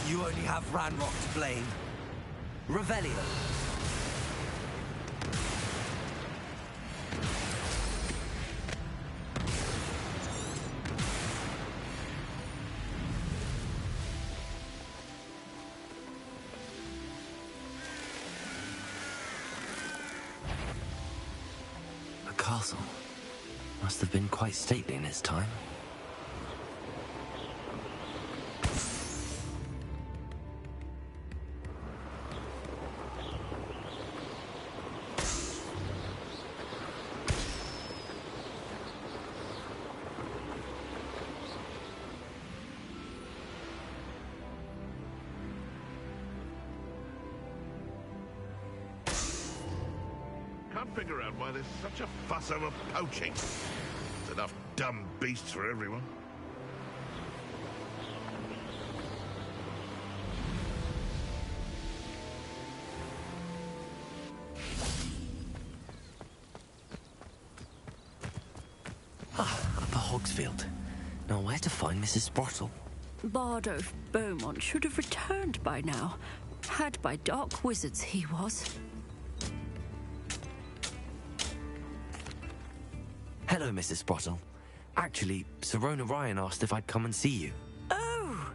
You only have Ranrock to blame. Revelio. The castle must have been quite stately in its time. Can't figure out why there's such a fuss over poaching. There's enough dumb beasts for everyone. Upper Hogsfield. Now where to find Mrs. Sprottle? Bardolph Beaumont should have returned by now. Had by dark wizards he was. Hello, Mrs. Sprottle. Actually, Sirona Ryan asked if I'd come and see you. Oh,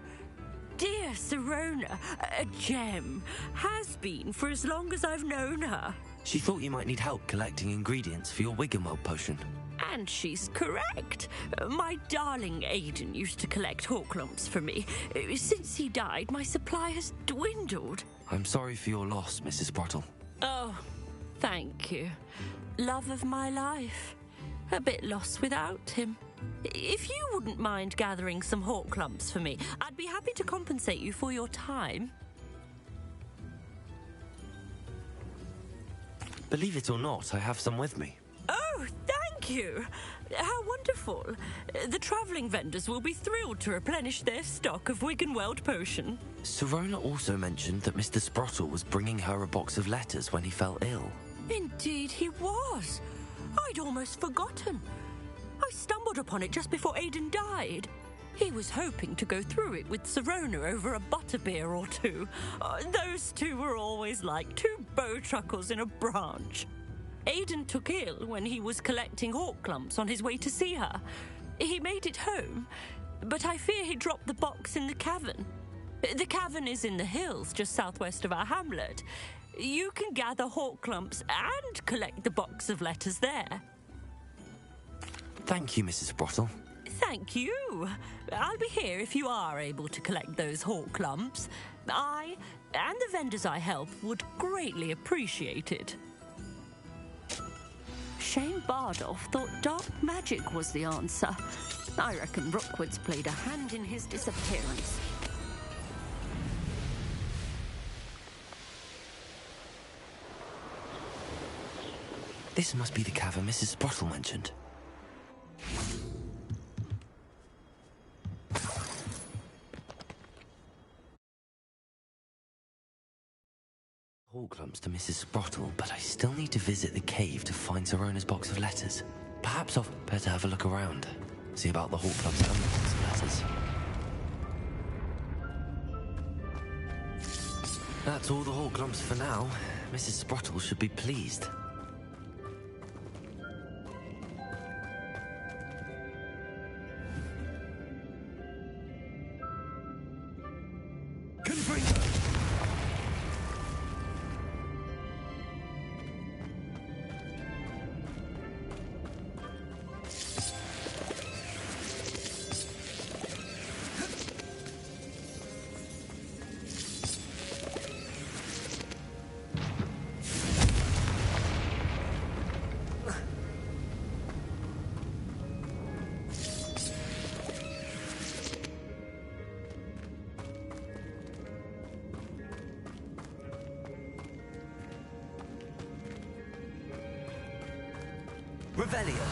dear Sirona, a gem. Has been for as long as I've known her. She thought you might need help collecting ingredients for your Wiggenweld potion. And she's correct. My darling Aiden used to collect Horklumps for me. Since he died, my supply has dwindled. I'm sorry for your loss, Mrs. Sprottle. Oh, thank you. Love of my life. A bit lost without him. If you wouldn't mind gathering some Horklumps for me, I'd be happy to compensate you for your time. Believe it or not, I have some with me. Oh, thank you. How wonderful. The travelling vendors will be thrilled to replenish their stock of Wiggenweld potion. Sirona also mentioned that Mr. Sprottle was bringing her a box of letters when he fell ill. Indeed he was. I'd almost forgotten. I stumbled upon it just before Aiden died. He was hoping to go through it with Sirona over a butterbeer or two. Those two were always like two bowtruckles in a branch. Aiden took ill when he was collecting Horklumps on his way to see her. He made it home, but I fear he dropped the box in the cavern. The cavern is in the hills just southwest of our hamlet. You can gather Horklumps and collect the box of letters there. Thank you, Mrs. Sprottle. Thank you. I'll be here if you are able to collect those Horklumps. I and the vendors I help would greatly appreciate it. Shane Bardolph thought dark magic was the answer. I reckon Rookwood's played a hand in his disappearance. This must be the cavern Mrs. Sprottle mentioned. Horklumps to Mrs. Sprottle, but I still need to visit the cave to find Sirona's box of letters. Perhaps I'll better have a look around. See about the Horklumps and the box of letters. That's all the Horklumps for now. Mrs. Sprottle should be pleased. Revelio.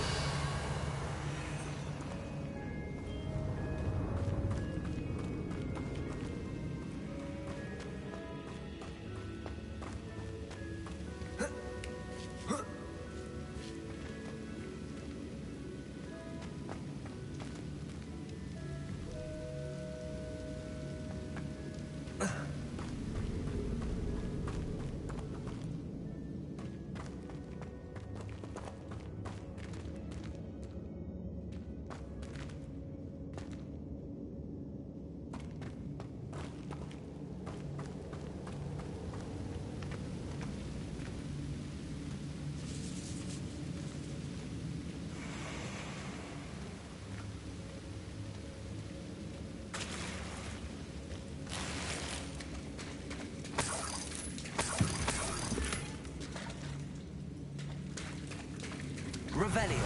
Revelio.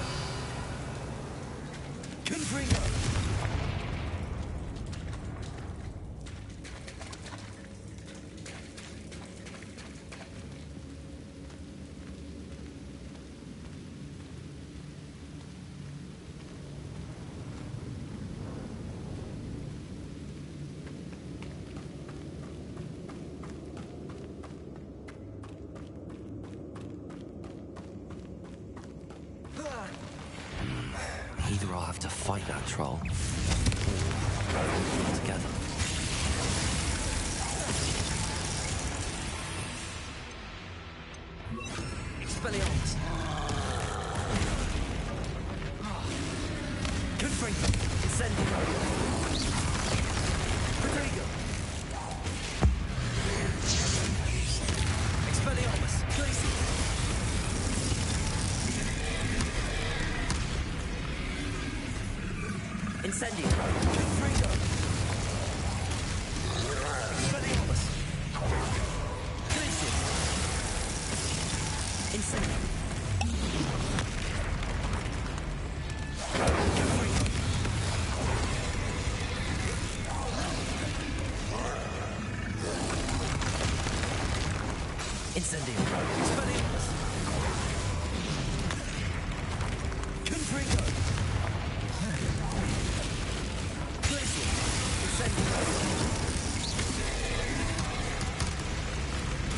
Confringo. Either I'll have to fight that troll, or we'll together. Expelliarmus! Confringo! Incendio! Rodrigo! Expelliarmus! Glacier! Incendio! Confringo! Expelliarmus! Glacier! Incendio! Confringo! Incendio! Expelliarmus! Confringo!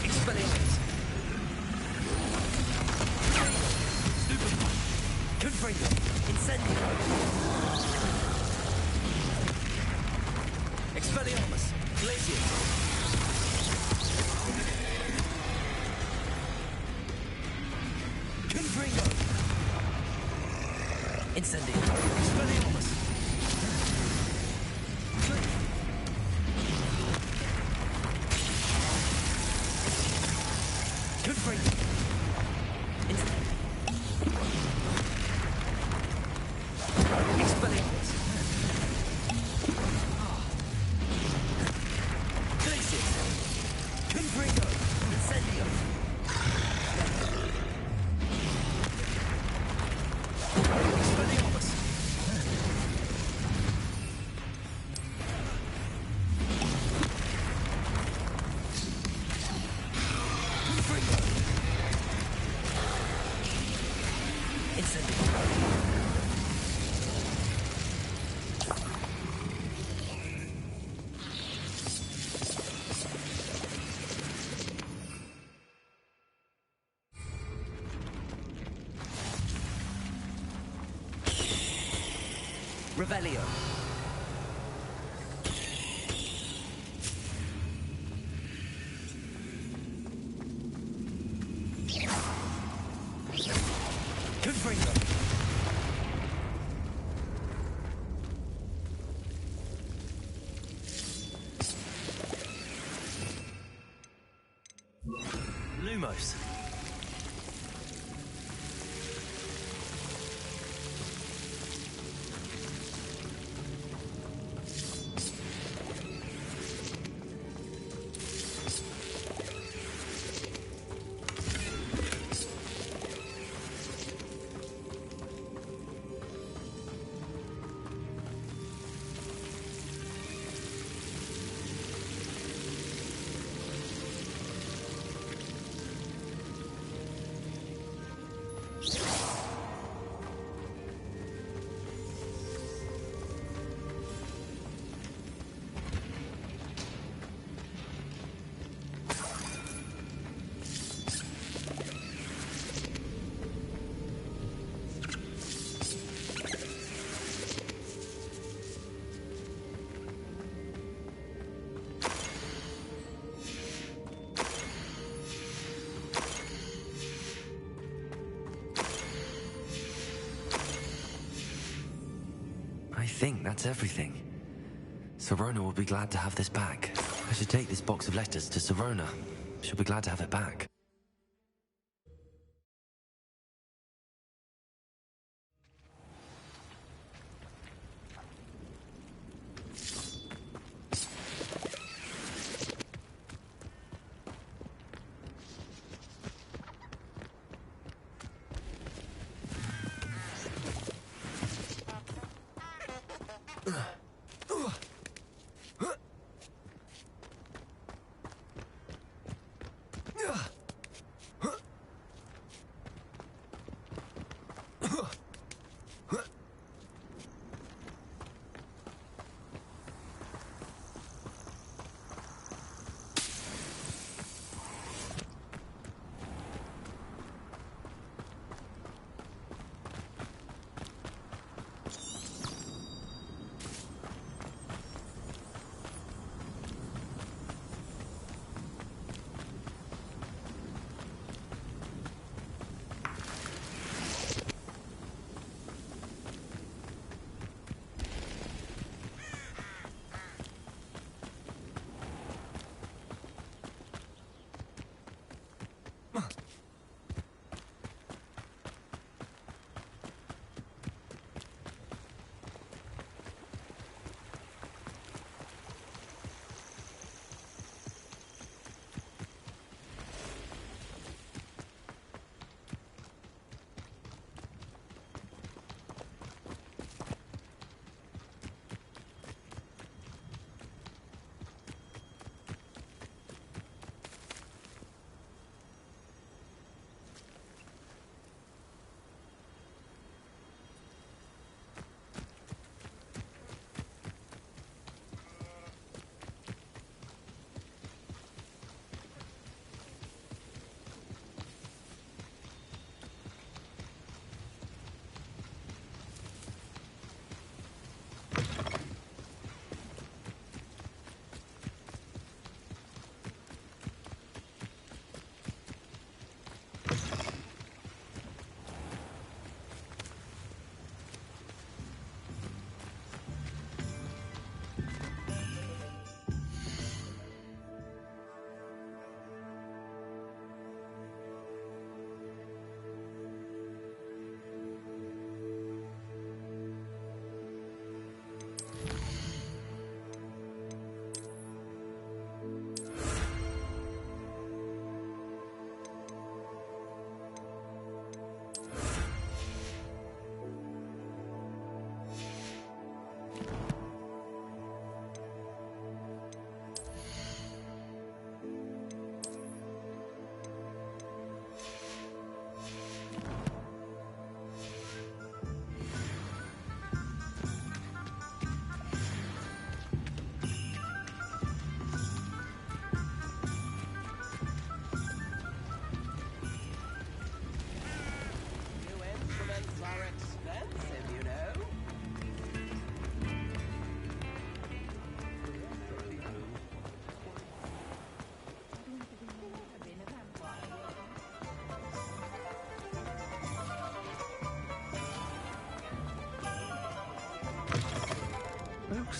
Expelliarmus! Confringo! Incendio! Expelliarmus! Glacier! Confringo! Incendio! Expelliarmus! Confringo! Expelliarmus! Glacier! Confringo! Incendio! Expelliarmus! Confringo! Incendio! Revelio. Confringo. Lumos. think that's everything. Sirona will be glad to have this back. I should take this box of letters to Sirona. She'll be glad to have it back.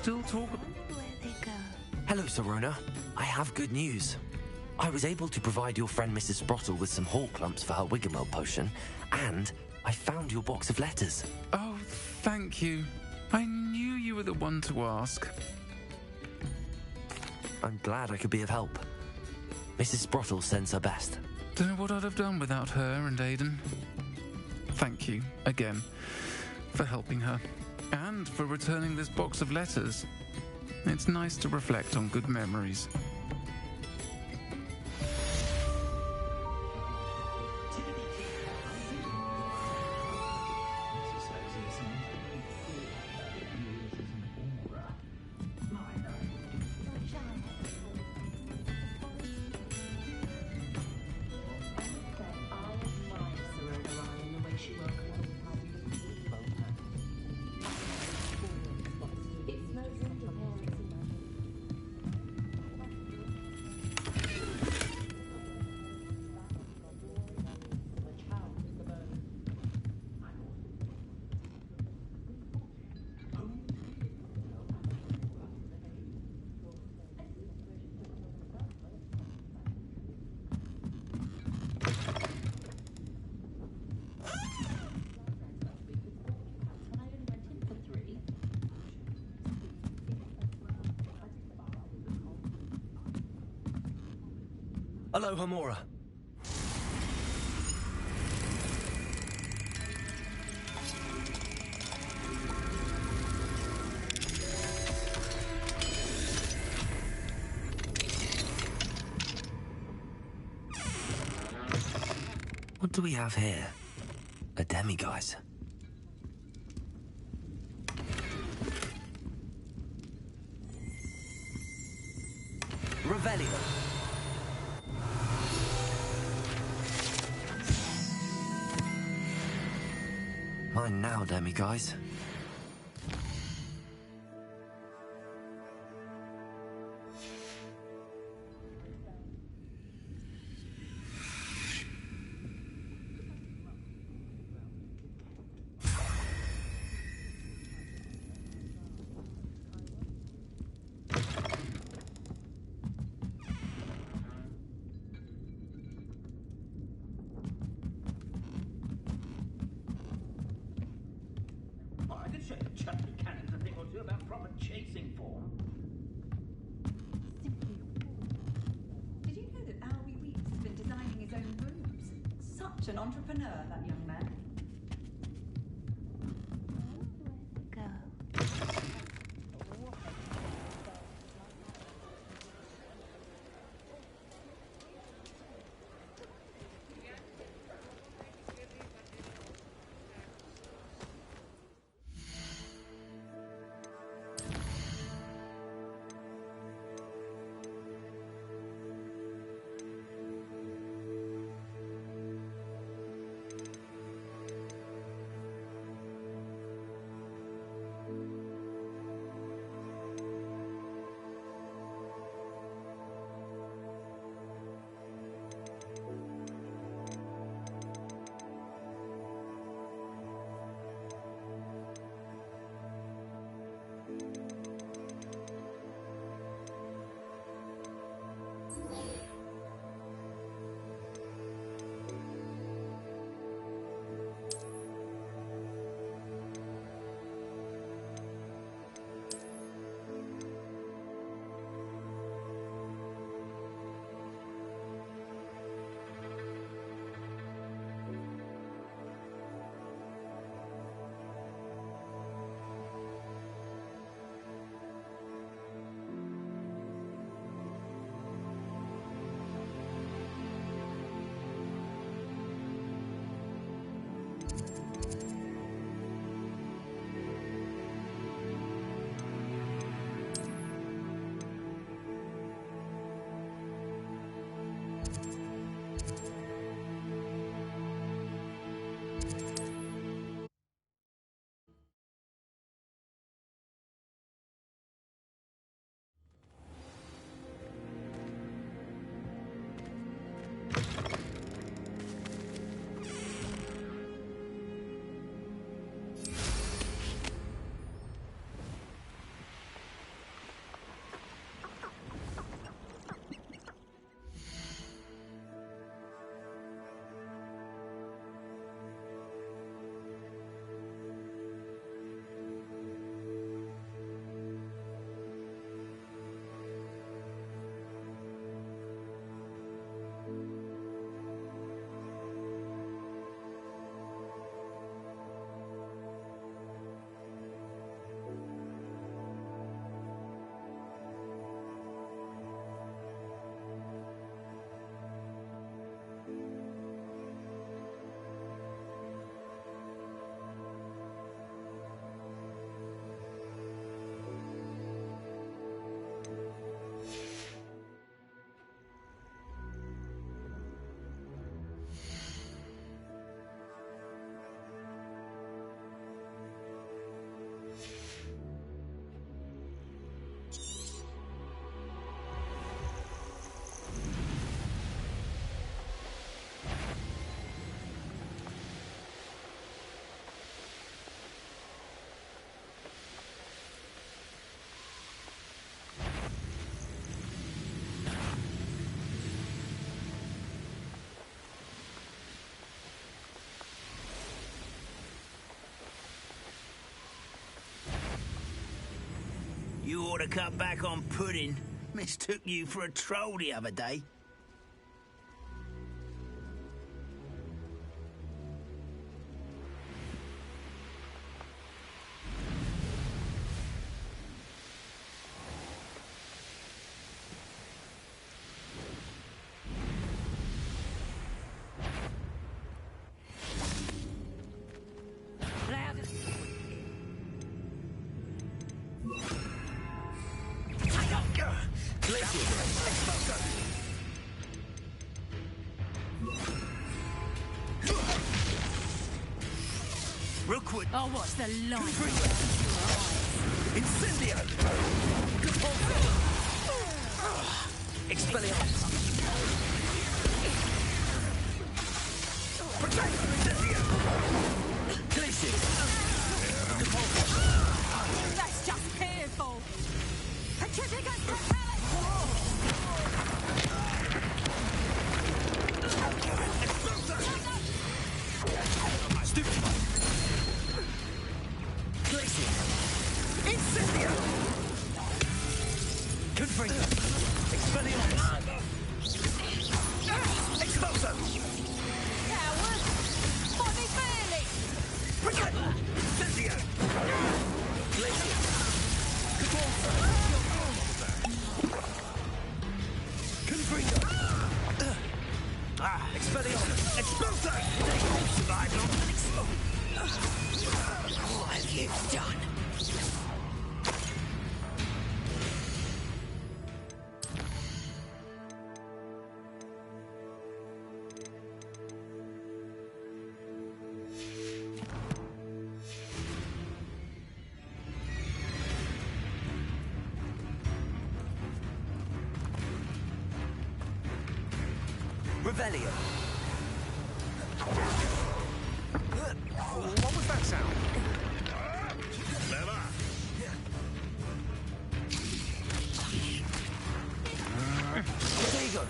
Still talk. Hello, Sirona. I have good news. I was able to provide your friend Mrs. Sprottle with some hall clumps for her Wiggenweld potion, and I found your box of letters. Oh, thank you. I knew you were the one to ask. I'm glad I could be of help. Mrs. Sprottle sends her best. Don't know what I'd have done without her and Aiden. Thank you, again, for helping her. And for returning this box of letters. It's nice to reflect on good memories. Hello, Hamura. What do we have here? A demiguise. Revelio. Mine now, demiguise. I could show the chutney cannons a thing or two about proper chasing form. Did you know that Albie Weeks has been designing his own rooms? Such an entrepreneur, that young man. You ought to cut back on pudding. Mistook you for a troll the other day. Real quick. I'll watch the light. Incendio! Expelliarmus! Protect! Incendio! Glacius! That's just painful. Petrificus propellus! Stupefy! Glacius! Incendio! Confringo! Expelliarmus! Expulso! Coward! Fight me fairly! Protect! Incendio! Glacius! Cabalso! Confringo! Expelliarmus! Expulso! Survive long and explode! What have you done? Revelio. What was that sound? Diego.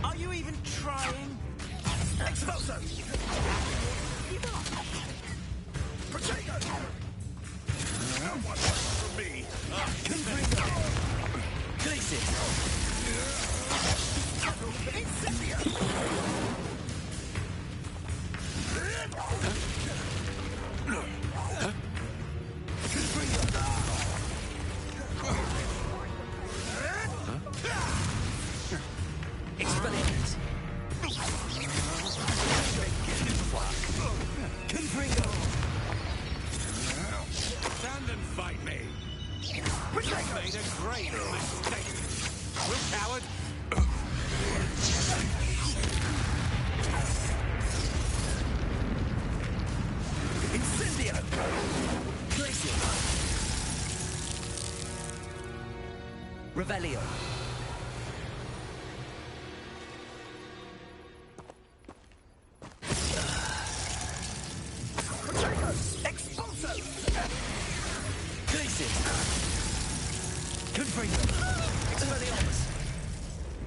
Are you even trying? Expulso. Protego. What's that for me? Confringo. Glacius. Incendio. Expelliarmus. Confringo. Stand and fight me. Protego. Made a great mistake. You coward. Incendio. Glacius. Revelio. Expulso! Glacius! Confringo! Expelliarmus!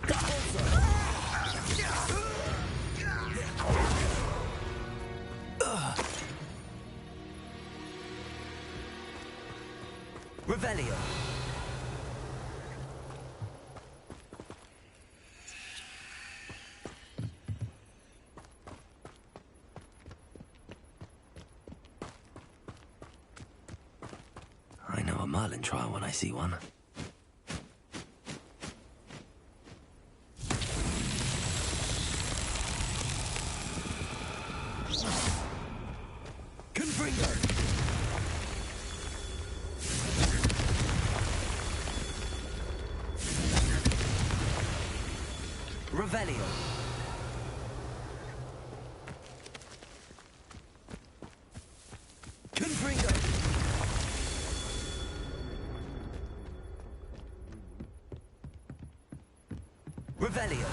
Cabalso! Revelio! I know a Merlin trial when I see one. Confringo! Revelio! Confringo! Revelio!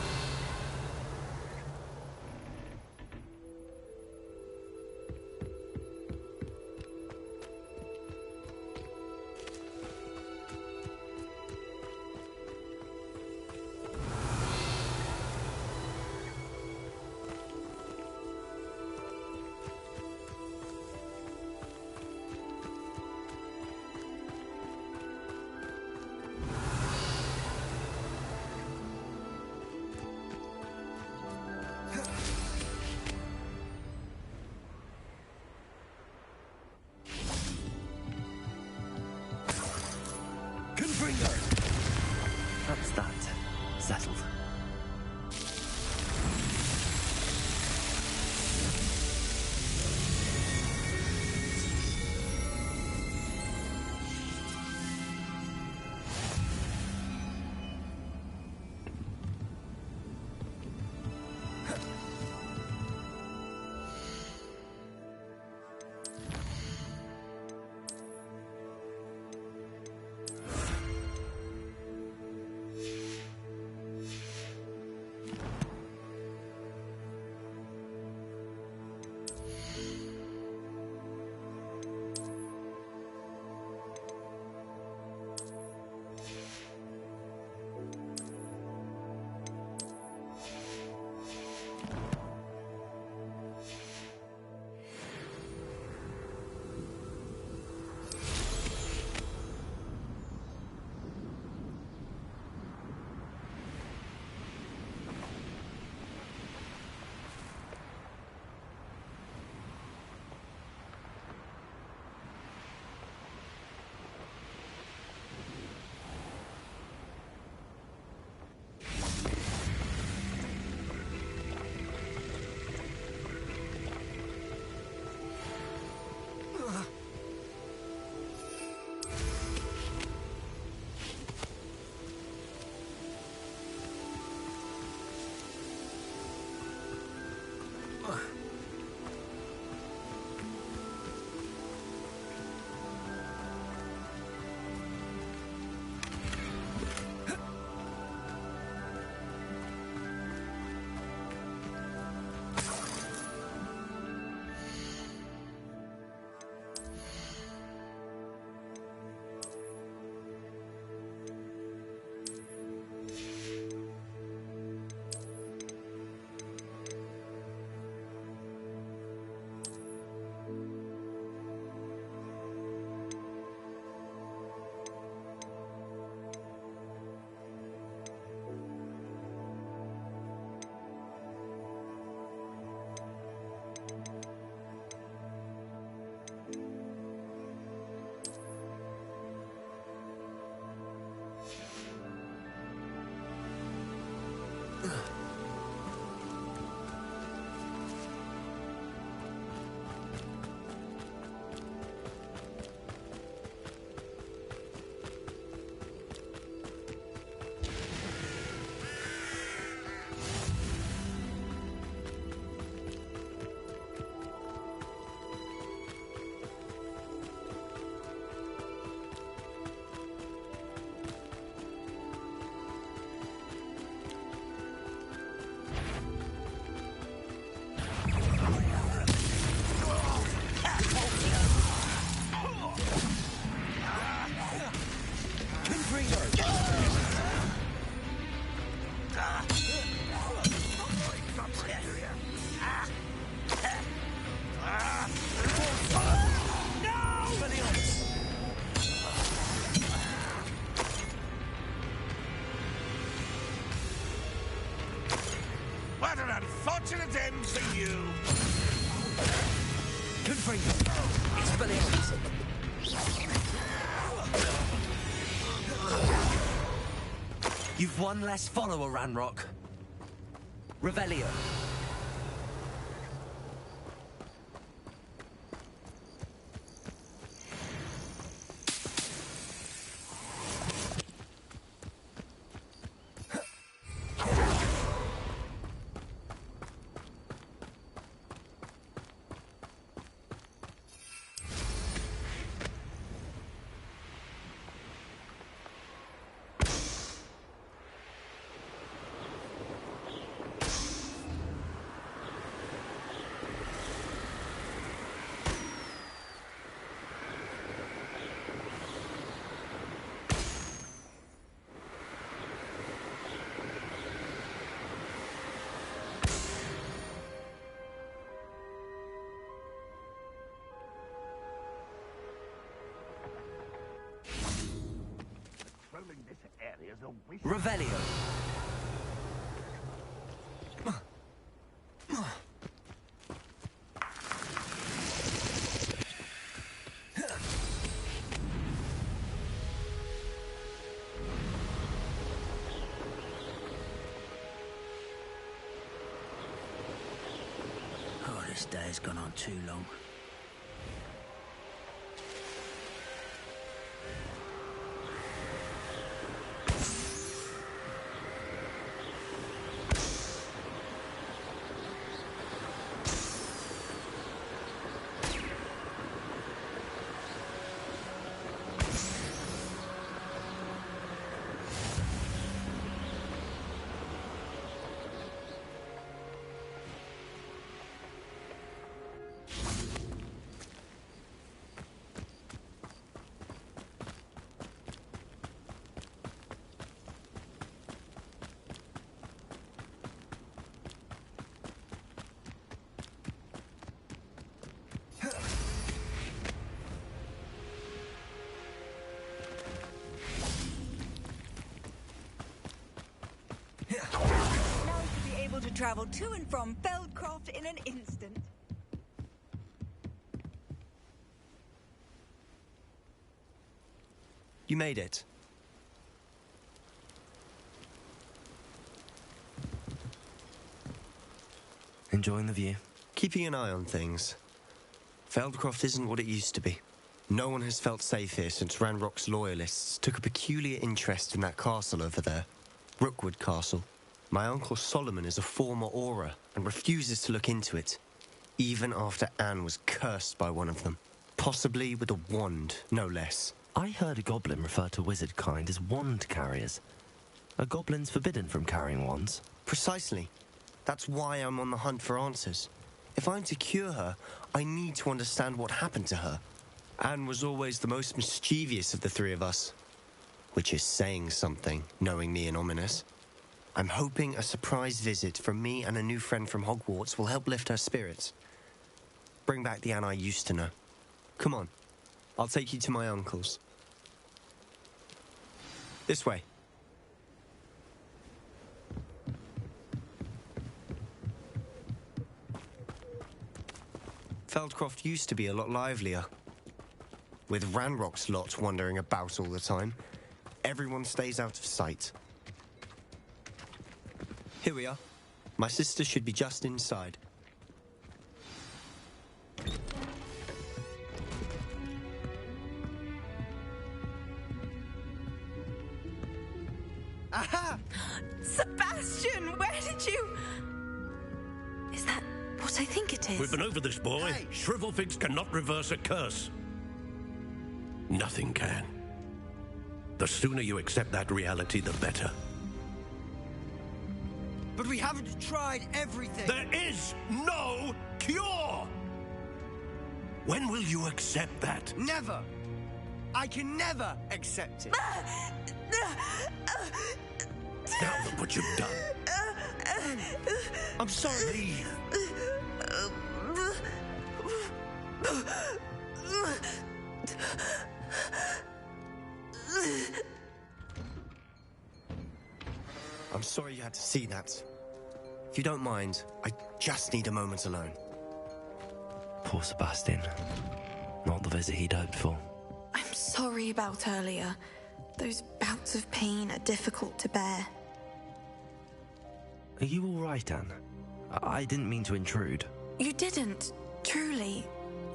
What an unfortunate end for you! You've one less follower, Ranrock. Revelio. Revelio. Oh, this day's gone on too long. To travel to and from Feldcroft in an instant. You made it. Enjoying the view? Keeping an eye on things. Feldcroft isn't what it used to be. No one has felt safe here since Ranrock's loyalists took a peculiar interest in that castle over there. Rookwood Castle. My Uncle Solomon is a former Auror and refuses to look into it, even after Anne was cursed by one of them. Possibly with a wand, no less. I heard a goblin refer to wizard kind as wand carriers. Are goblins forbidden from carrying wands? Precisely. That's why I'm on the hunt for answers. If I'm to cure her, I need to understand what happened to her. Anne was always the most mischievous of the three of us. Which is saying something, knowing me and Ominous. I'm hoping a surprise visit from me and a new friend from Hogwarts will help lift her spirits. Bring back the Anne I used to know. Come on, I'll take you to my uncle's. This way. Feldcroft used to be a lot livelier. With Ranrock's lot wandering about all the time, everyone stays out of sight. Here we are. My sister should be just inside. Aha! Sebastian, where did you... Is that what I think it is? We've been over this, boy. Hey. Shrivelfigs cannot reverse a curse. Nothing can. The sooner you accept that reality, the better. But we haven't tried everything. There is no cure! When will you accept that? Never! I can never accept it. Now look what you've done. I'm sorry. Leave. I'm sorry you had to see that. If you don't mind, I just need a moment alone. Poor Sebastian. Not the visit he'd hoped for. I'm sorry about earlier. Those bouts of pain are difficult to bear. Are you all right, Anne? I didn't mean to intrude. You didn't, truly.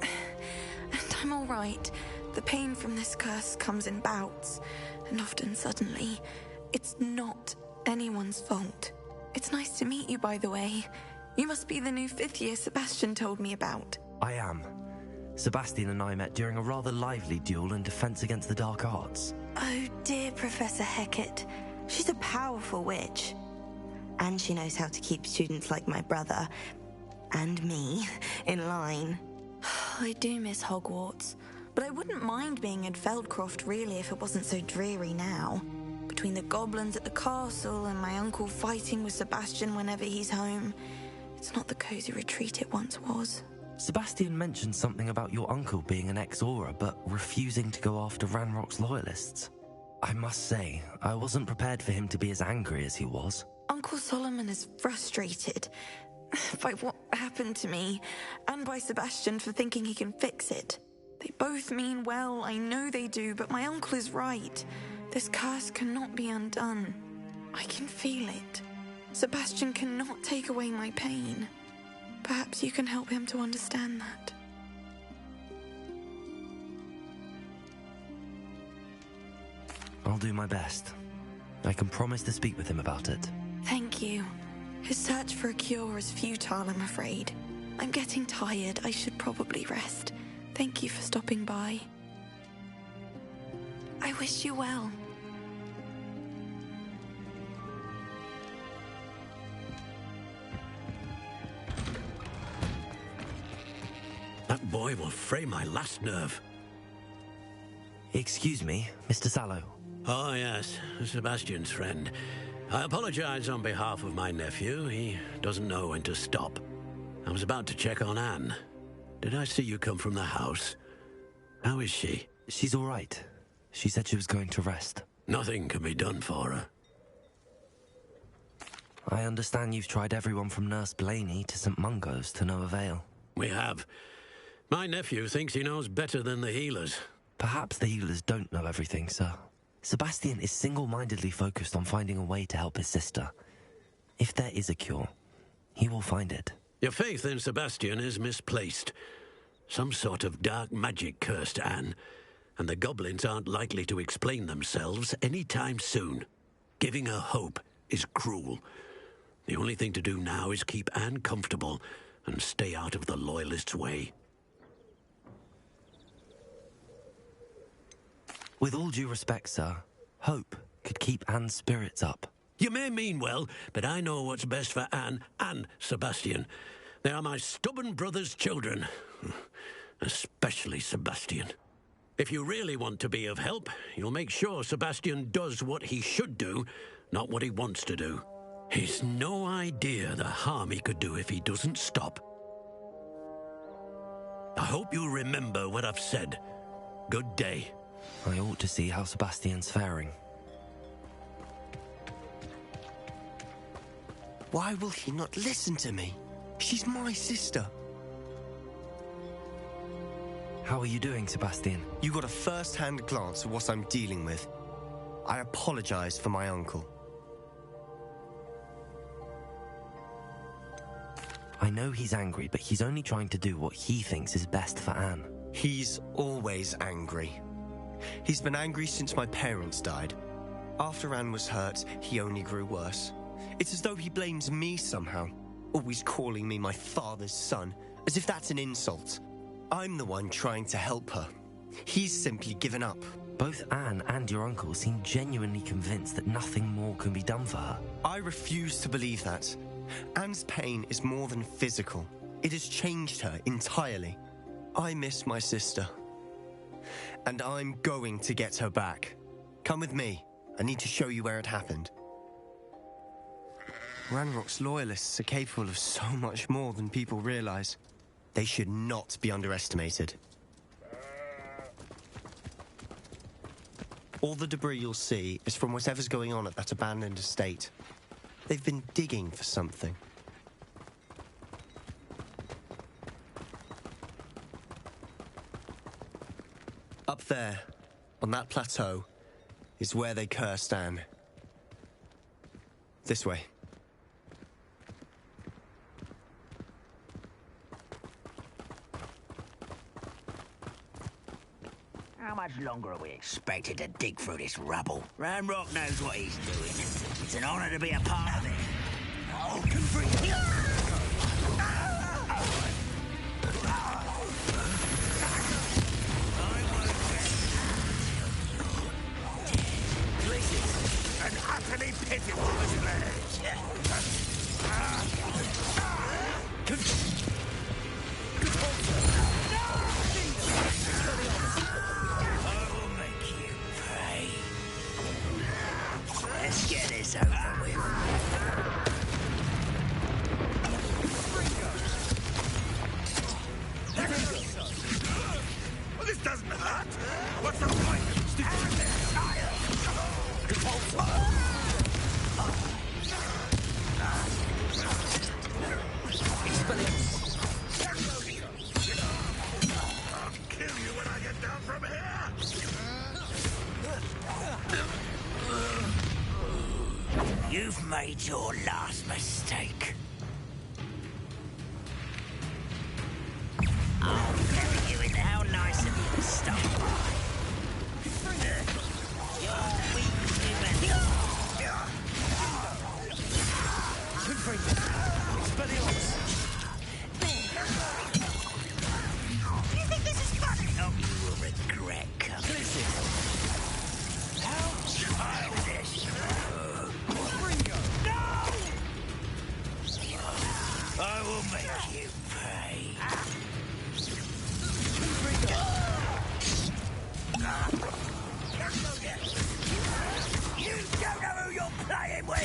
And I'm all right. The pain from this curse comes in bouts, and often suddenly. It's not anyone's fault. It's nice to meet you, by the way. You must be the new 5th year Sebastian told me about. I am. Sebastian and I met during a rather lively duel in defense against the dark arts. Oh dear, Professor Hecat. She's a powerful witch. And she knows how to keep students like my brother, and me, in line. I do miss Hogwarts, but I wouldn't mind being in Feldcroft really if it wasn't so dreary now. Between the goblins at the castle and my uncle fighting with Sebastian whenever he's home, it's not the cozy retreat it once was. Sebastian mentioned something about your uncle being an ex-Auror, but refusing to go after Ranrock's loyalists. I must say, I wasn't prepared for him to be as angry as he was. Uncle Solomon is frustrated by what happened to me, and by Sebastian for thinking he can fix it. They both mean well, I know they do, but my uncle is right. This curse cannot be undone. I can feel it. Sebastian cannot take away my pain. Perhaps you can help him to understand that. I'll do my best. I can promise to speak with him about it. Thank you. His search for a cure is futile, I'm afraid. I'm getting tired. I should probably rest. Thank you for stopping by. I wish you well. That boy will fray my last nerve. Excuse me, Mr. Sallow. Oh, yes, Sebastian's friend. I apologize on behalf of my nephew. He doesn't know when to stop. I was about to check on Anne. Did I see you come from the house? How is she? She's all right. She said she was going to rest. Nothing can be done for her. I understand you've tried everyone from Nurse Blaney to St. Mungo's to no avail. We have. My nephew thinks he knows better than the healers. Perhaps the healers don't know everything, sir. Sebastian is single-mindedly focused on finding a way to help his sister. If there is a cure, he will find it. Your faith in Sebastian is misplaced. Some sort of dark magic cursed Anne, and the goblins aren't likely to explain themselves any time soon. Giving her hope is cruel. The only thing to do now is keep Anne comfortable and stay out of the Loyalists' way. With all due respect, sir, hope could keep Anne's spirits up. You may mean well, but I know what's best for Anne and Sebastian. They are my stubborn brother's children. Especially Sebastian. If you really want to be of help, you'll make sure Sebastian does what he should do, not what he wants to do. He's no idea the harm he could do if he doesn't stop. I hope you remember what I've said. Good day. I ought to see how Sebastian's faring. Why will he not listen to me? She's my sister. How are you doing, Sebastian? You got a first-hand glance at what I'm dealing with. I apologize for my uncle. I know he's angry, but he's only trying to do what he thinks is best for Anne. He's always angry. He's been angry since my parents died. After Anne was hurt, he only grew worse. It's as though he blames me somehow, always calling me my father's son, as if that's an insult. I'm the one trying to help her. He's simply given up. Both Anne and your uncle seem genuinely convinced that nothing more can be done for her. I refuse to believe that. Anne's pain is more than physical. It has changed her entirely. I miss my sister. And I'm going to get her back. Come with me. I need to show you where it happened. Ranrock's loyalists are capable of so much more than people realize. They should not be underestimated. All the debris you'll see is from whatever's going on at that abandoned estate. They've been digging for something. Up there, on that plateau, is where they cursed Anne. This way. How much longer are we expected to dig through this rubble? Ranrock knows what he's doing. It's an honor to be a part of it. Oh, can breathe. An utterly pitiful sledge. Let's get this over with. Well, this doesn't hurt. What's the point? I'll kill you when I get down from here. You've made your last mistake. I'll bury you in how nice of you to stop by. You're weak, human. You think this is funny? Oh, you will regret coming. How childish. I will make you pay. You don't know who you're playing with.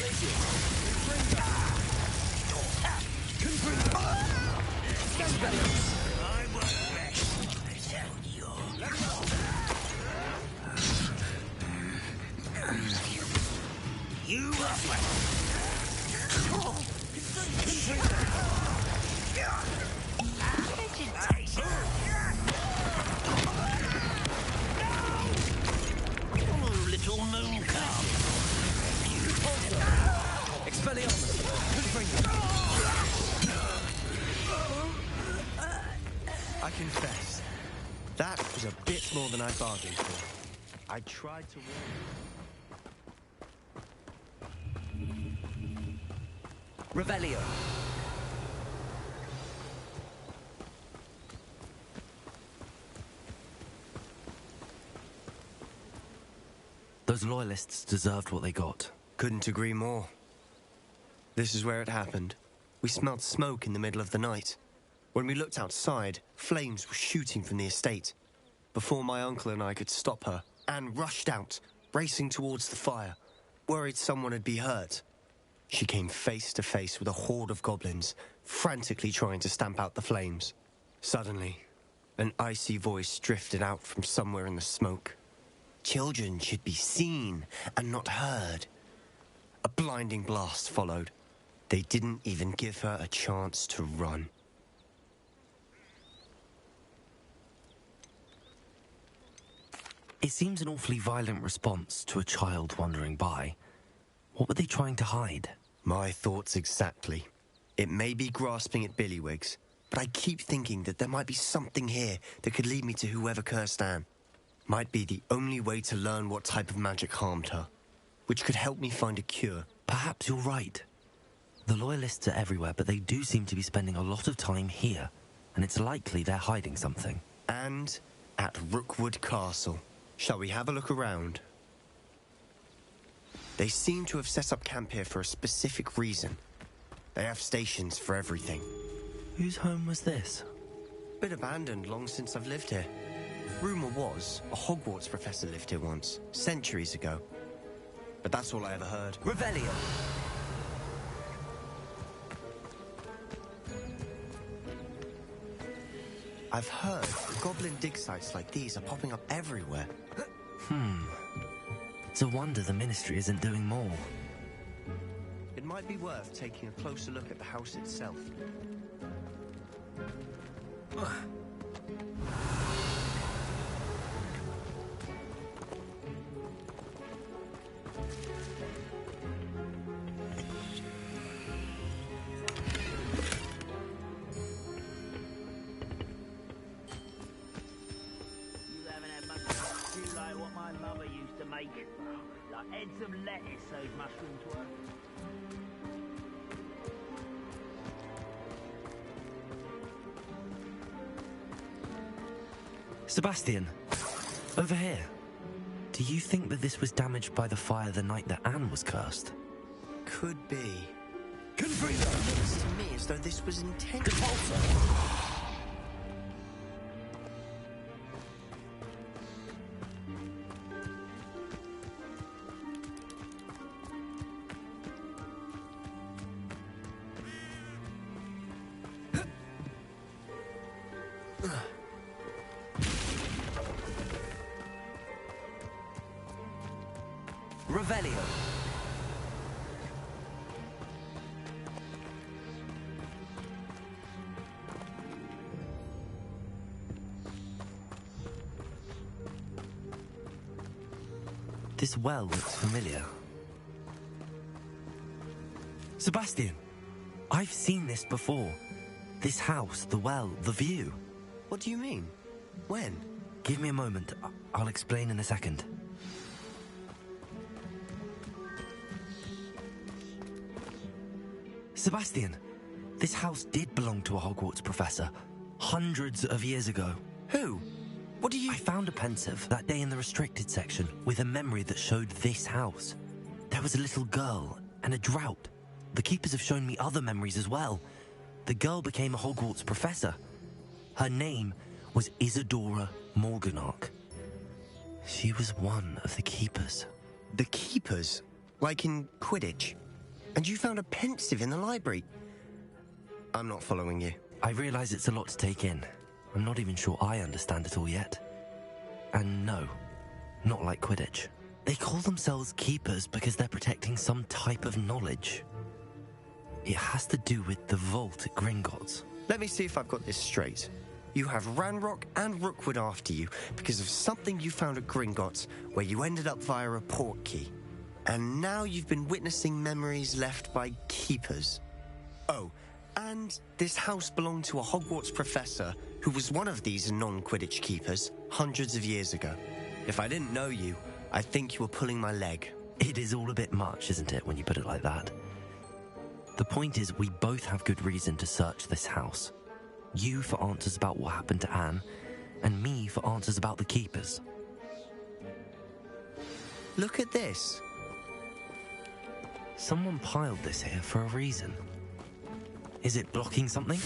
I won't rest until you're... You Vegetation. Oh, little moon calf. I confess, that was a bit more than I bargained for. I tried to warn you. Revelio. Those loyalists deserved what they got. Couldn't agree more. This is where it happened. We smelled smoke in the middle of the night. When we looked outside, flames were shooting from the estate. Before my uncle and I could stop her, Anne rushed out, racing towards the fire, worried someone had been hurt. She came face to face with a horde of goblins, frantically trying to stamp out the flames. Suddenly, an icy voice drifted out from somewhere in the smoke. Children should be seen and not heard. A blinding blast followed. They didn't even give her a chance to run. It seems an awfully violent response to a child wandering by. What were they trying to hide? My thoughts exactly. It may be grasping at Billywigs, but I keep thinking that there might be something here that could lead me to whoever cursed Anne. Might be the only way to learn what type of magic harmed her, which could help me find a cure. Perhaps you're right. The Loyalists are everywhere, but they do seem to be spending a lot of time here, and it's likely they're hiding something. And at Rookwood Castle. Shall we have a look around? They seem to have set up camp here for a specific reason. They have stations for everything. Whose home was this? Been abandoned long since I've lived here. Rumour was, a Hogwarts professor lived here once, centuries ago. But that's all I ever heard. Revelio! I've heard goblin dig sites like these are popping up everywhere. It's a wonder the Ministry isn't doing more. It might be worth taking a closer look at the house itself. Add some lettuce, those mushrooms were. Sebastian, over here. Do you think that this was damaged by the fire the night that Anne was cursed? Could be. Confredo! It looks to me as though this was intentional. Revelio. This well looks familiar. Sebastian, I've seen this before. This house, the well, the view. What do you mean? When? Give me a moment. I'll explain in a second. Sebastian, this house did belong to a Hogwarts professor, hundreds of years ago. Who? What do you... I found a pensive that day in the restricted section with a memory that showed this house. There was a little girl and a drought. The keepers have shown me other memories as well. The girl became a Hogwarts professor. Her name was Isadora Morganach. She was one of the keepers. The keepers? Like in Quidditch? And you found a pensive in the library? I'm not following you. I realize it's a lot to take in. I'm not even sure I understand it all yet. And no, not like Quidditch. They call themselves keepers because they're protecting some type of knowledge. It has to do with the vault at Gringotts. Let me see if I've got this straight. You have Ranrock and Rookwood after you because of something you found at Gringotts where you ended up via a port key. And now you've been witnessing memories left by keepers. Oh, and this house belonged to a Hogwarts professor who was one of these non-Quidditch keepers hundreds of years ago. If I didn't know you, I think you were pulling my leg. It is all a bit much, isn't it, when you put it like that? The point is, we both have good reason to search this house. You for answers about what happened to Anne, and me for answers about the keepers. Look at this. Someone piled this here for a reason. Is it blocking something?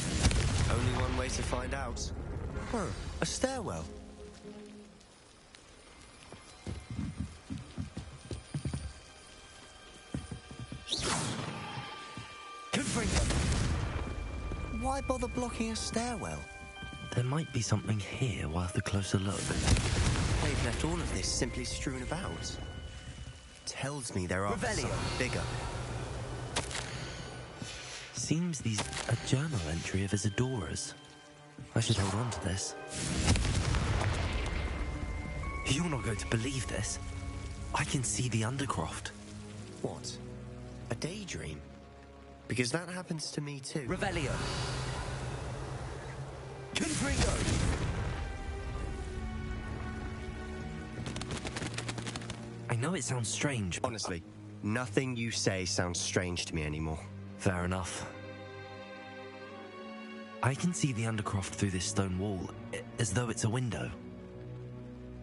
Only one way to find out. Huh, a stairwell. Why bother blocking a stairwell? There might be something here worth a closer look. They've left all of this simply strewn about. Tells me there are something bigger. Seems these a journal entry of Isadora's. I should hold on to this. You're not going to believe this. I can see the Undercroft. What? A daydream? Because that happens to me too. Revelio. Confringo! I know it sounds strange, but honestly, nothing you say sounds strange to me anymore. Fair enough. I can see the Undercroft through this stone wall, as though it's a window.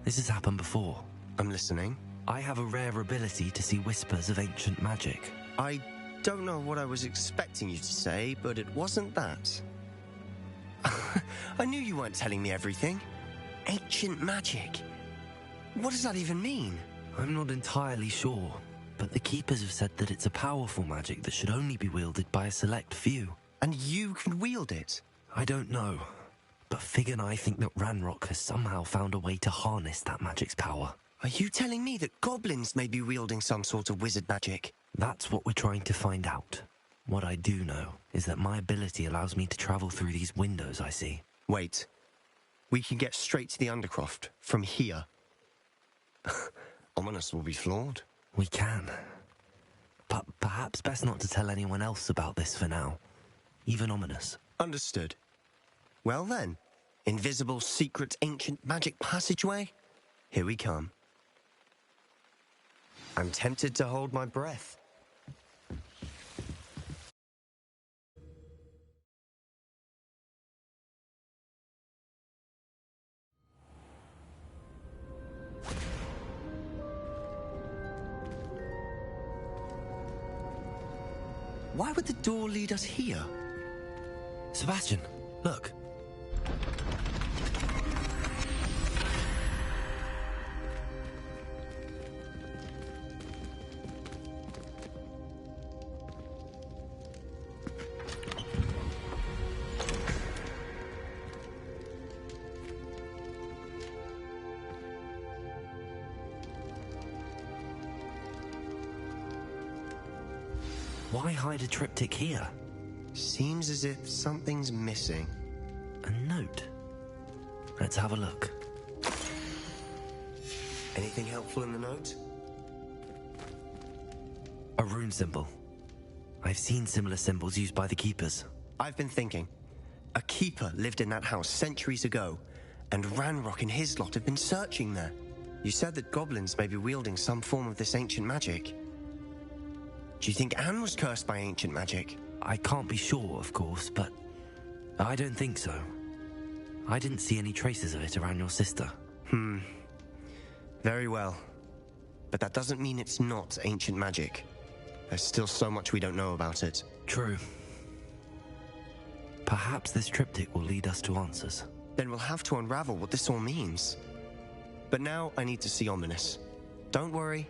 This has happened before. I'm listening. I have a rare ability to see whispers of ancient magic. I don't know what I was expecting you to say, but it wasn't that. I knew you weren't telling me everything. Ancient magic. What does that even mean? I'm not entirely sure, but the Keepers have said that it's a powerful magic that should only be wielded by a select few. And you can wield it? I don't know, but Fig and I think that Ranrock has somehow found a way to harness that magic's power. Are you telling me that goblins may be wielding some sort of wizard magic? That's what we're trying to find out. What I do know is that my ability allows me to travel through these windows I see. Wait. We can get straight to the Undercroft from here. Ominous will be flawed. We can. But perhaps best not to tell anyone else about this for now. Even Ominous. Understood. Well then, invisible, secret, ancient magic passageway? Here we come. I'm tempted to hold my breath. Why would the door lead us here? Sebastian, look. Why hide a triptych here? Seems as if something's missing. A note. Let's have a look. Anything helpful in the note? A rune symbol. I've seen similar symbols used by the Keepers. I've been thinking. A Keeper lived in that house centuries ago, and Ranrock and his lot have been searching there. You said that goblins may be wielding some form of this ancient magic. Do you think Anne was cursed by ancient magic? I can't be sure, of course, but I don't think so. I didn't see any traces of it around your sister. Very well. But that doesn't mean it's not ancient magic. There's still so much we don't know about it. True. Perhaps this triptych will lead us to answers. Then we'll have to unravel what this all means. But now I need to see Ominous. Don't worry,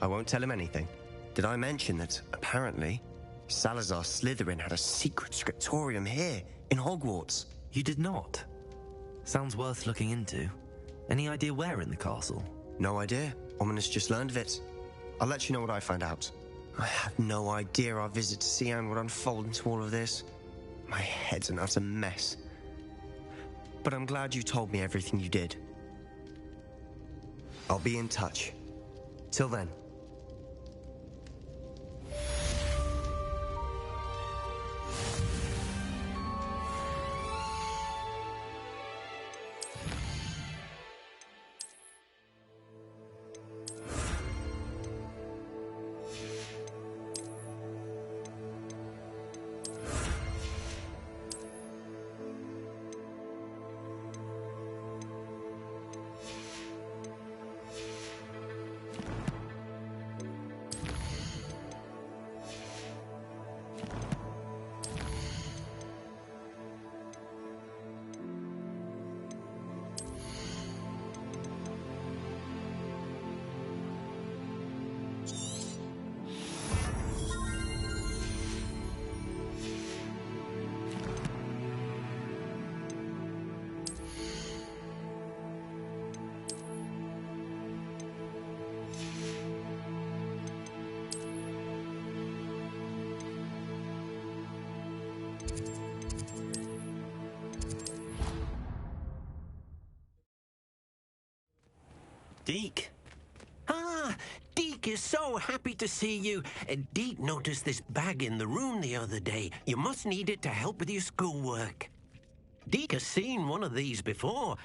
I won't tell him anything. Did I mention that, apparently, Salazar Slytherin had a secret scriptorium here, in Hogwarts? You did not? Sounds worth looking into. Any idea where in the castle? No idea. Ominous just learned of it. I'll let you know what I find out. I had no idea our visit to Cian would unfold into all of this. My head's an utter mess. But I'm glad you told me everything you did. I'll be in touch. Till then. Deke. Ah, Deke is so happy to see you. Deke noticed this bag in the room the other day. You must need it to help with your schoolwork. Deke has seen one of these before.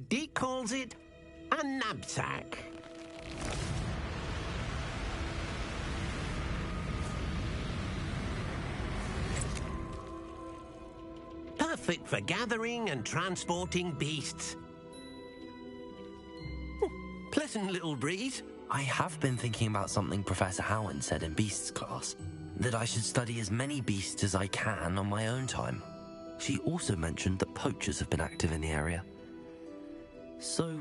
Deke calls it a knapsack. Perfect for gathering and transporting beasts. Pleasant little breeze. I have been thinking about something Professor Howin said in Beasts class, that I should study as many beasts as I can on my own time. She also mentioned that poachers have been active in the area. So,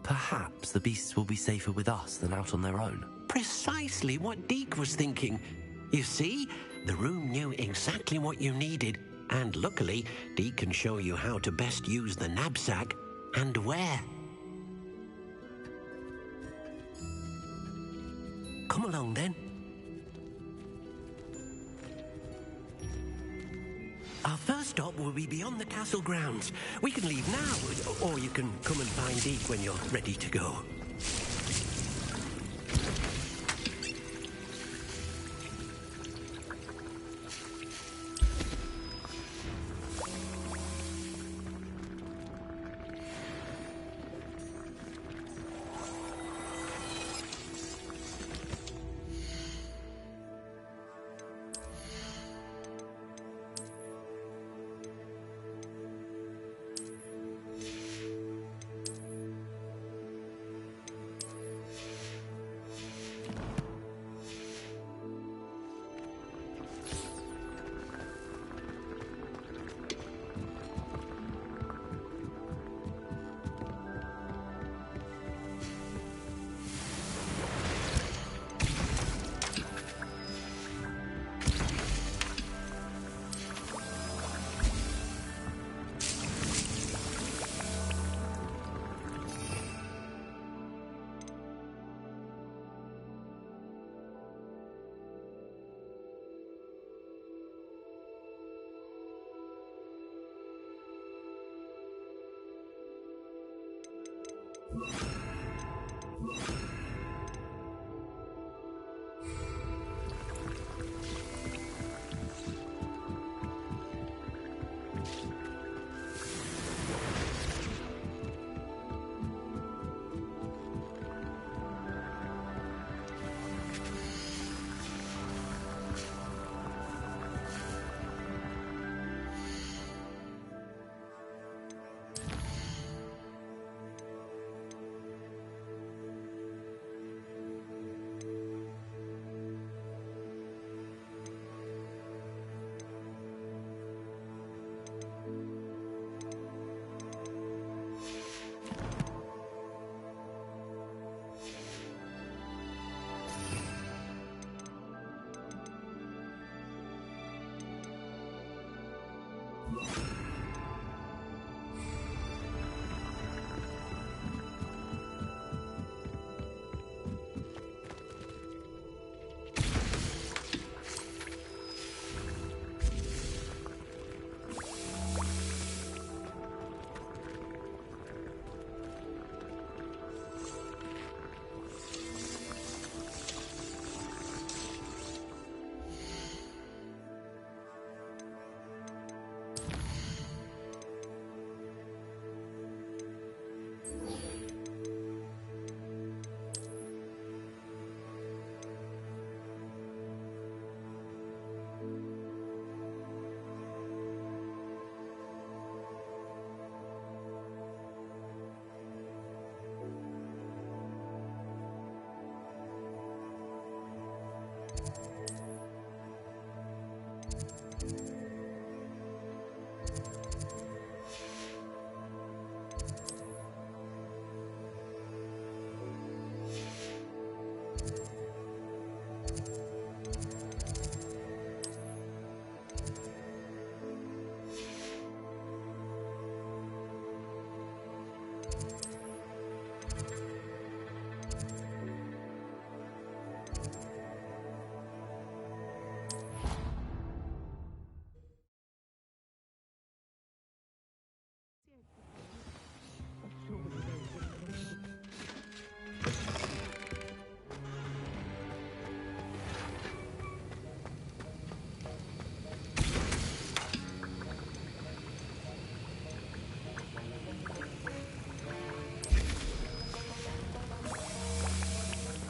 perhaps the beasts will be safer with us than out on their own. Precisely what Deke was thinking. You see, the room knew exactly what you needed, and luckily, Deke can show you how to best use the knapsack and where. Come along, then. Our first stop will be beyond the castle grounds. We can leave now, or you can come and find Deke when you're ready to go.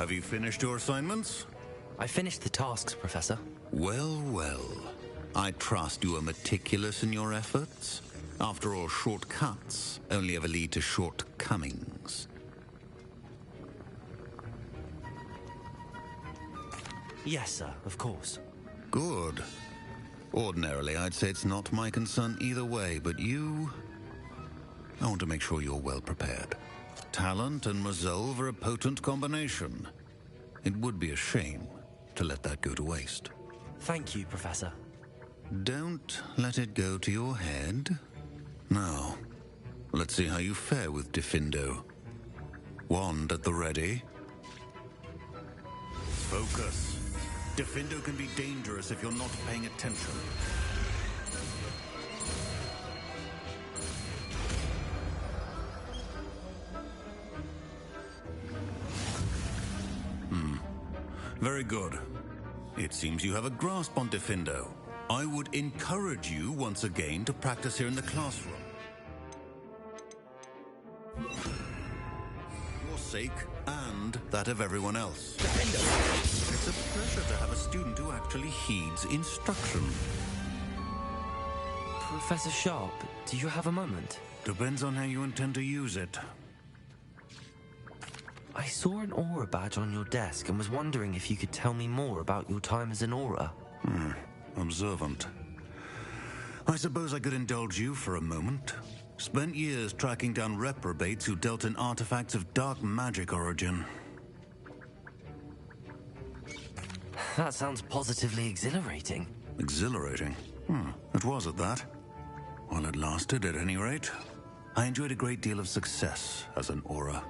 Have you finished your assignments? I finished the tasks, Professor. Well, well. I trust you are meticulous in your efforts. After all, shortcuts only ever lead to shortcomings. Yes, sir, of course. Good. Ordinarily, I'd say it's not my concern either way, but you... I want to make sure you're well prepared. Talent and resolve are a potent combination. It would be a shame to let that go to waste. Thank you, Professor. Don't let it go to your head. Now, let's see how you fare with Diffindo. Wand at the ready. Focus. Diffindo can be dangerous if you're not paying attention. Very good. It seems you have a grasp on Diffindo. I would encourage you once again to practice here in the classroom. For your sake and that of everyone else. Diffindo! It's a pleasure to have a student who actually heeds instruction. Professor Sharp, do you have a moment? Depends on how you intend to use it. I saw an aura badge on your desk and was wondering if you could tell me more about your time as an aura. Observant. I suppose I could indulge you for a moment. Spent years tracking down reprobates who dealt in artifacts of dark magic origin. That sounds positively exhilarating. Exhilarating? It was at that. While it lasted, at any rate. I enjoyed a great deal of success as an aura.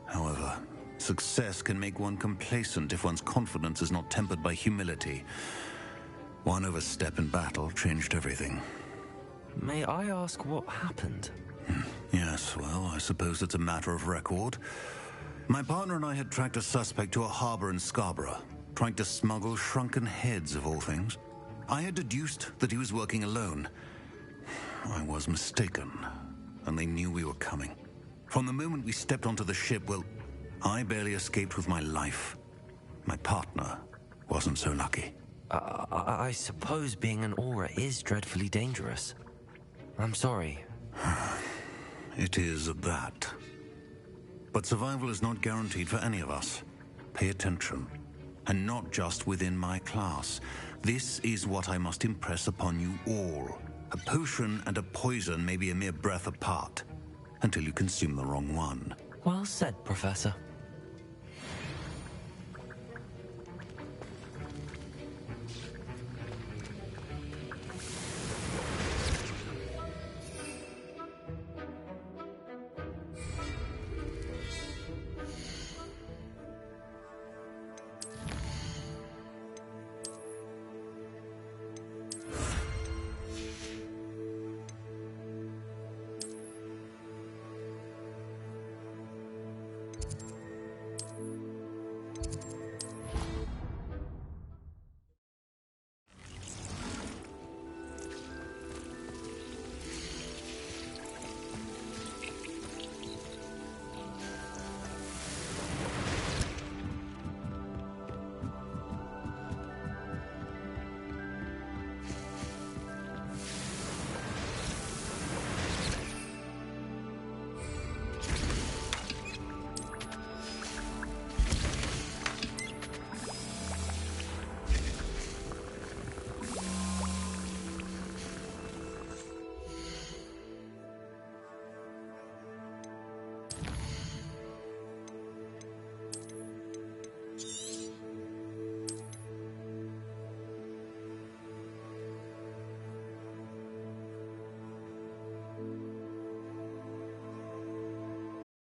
However, success can make one complacent if one's confidence is not tempered by humility. One overstep in battle changed everything. May I ask what happened? Yes, well, I suppose it's a matter of record. My partner and I had tracked a suspect to a harbor in Scarborough, trying to smuggle shrunken heads of all things. I had deduced that he was working alone. I was mistaken, and they knew we were coming. From the moment we stepped onto the ship, well, I barely escaped with my life. My partner wasn't so lucky. I suppose being an aura is dreadfully dangerous. I'm sorry. It is that. But survival is not guaranteed for any of us. Pay attention. And not just within my class. This is what I must impress upon you all. A potion and a poison may be a mere breath apart, until you consume the wrong one. Well said, Professor.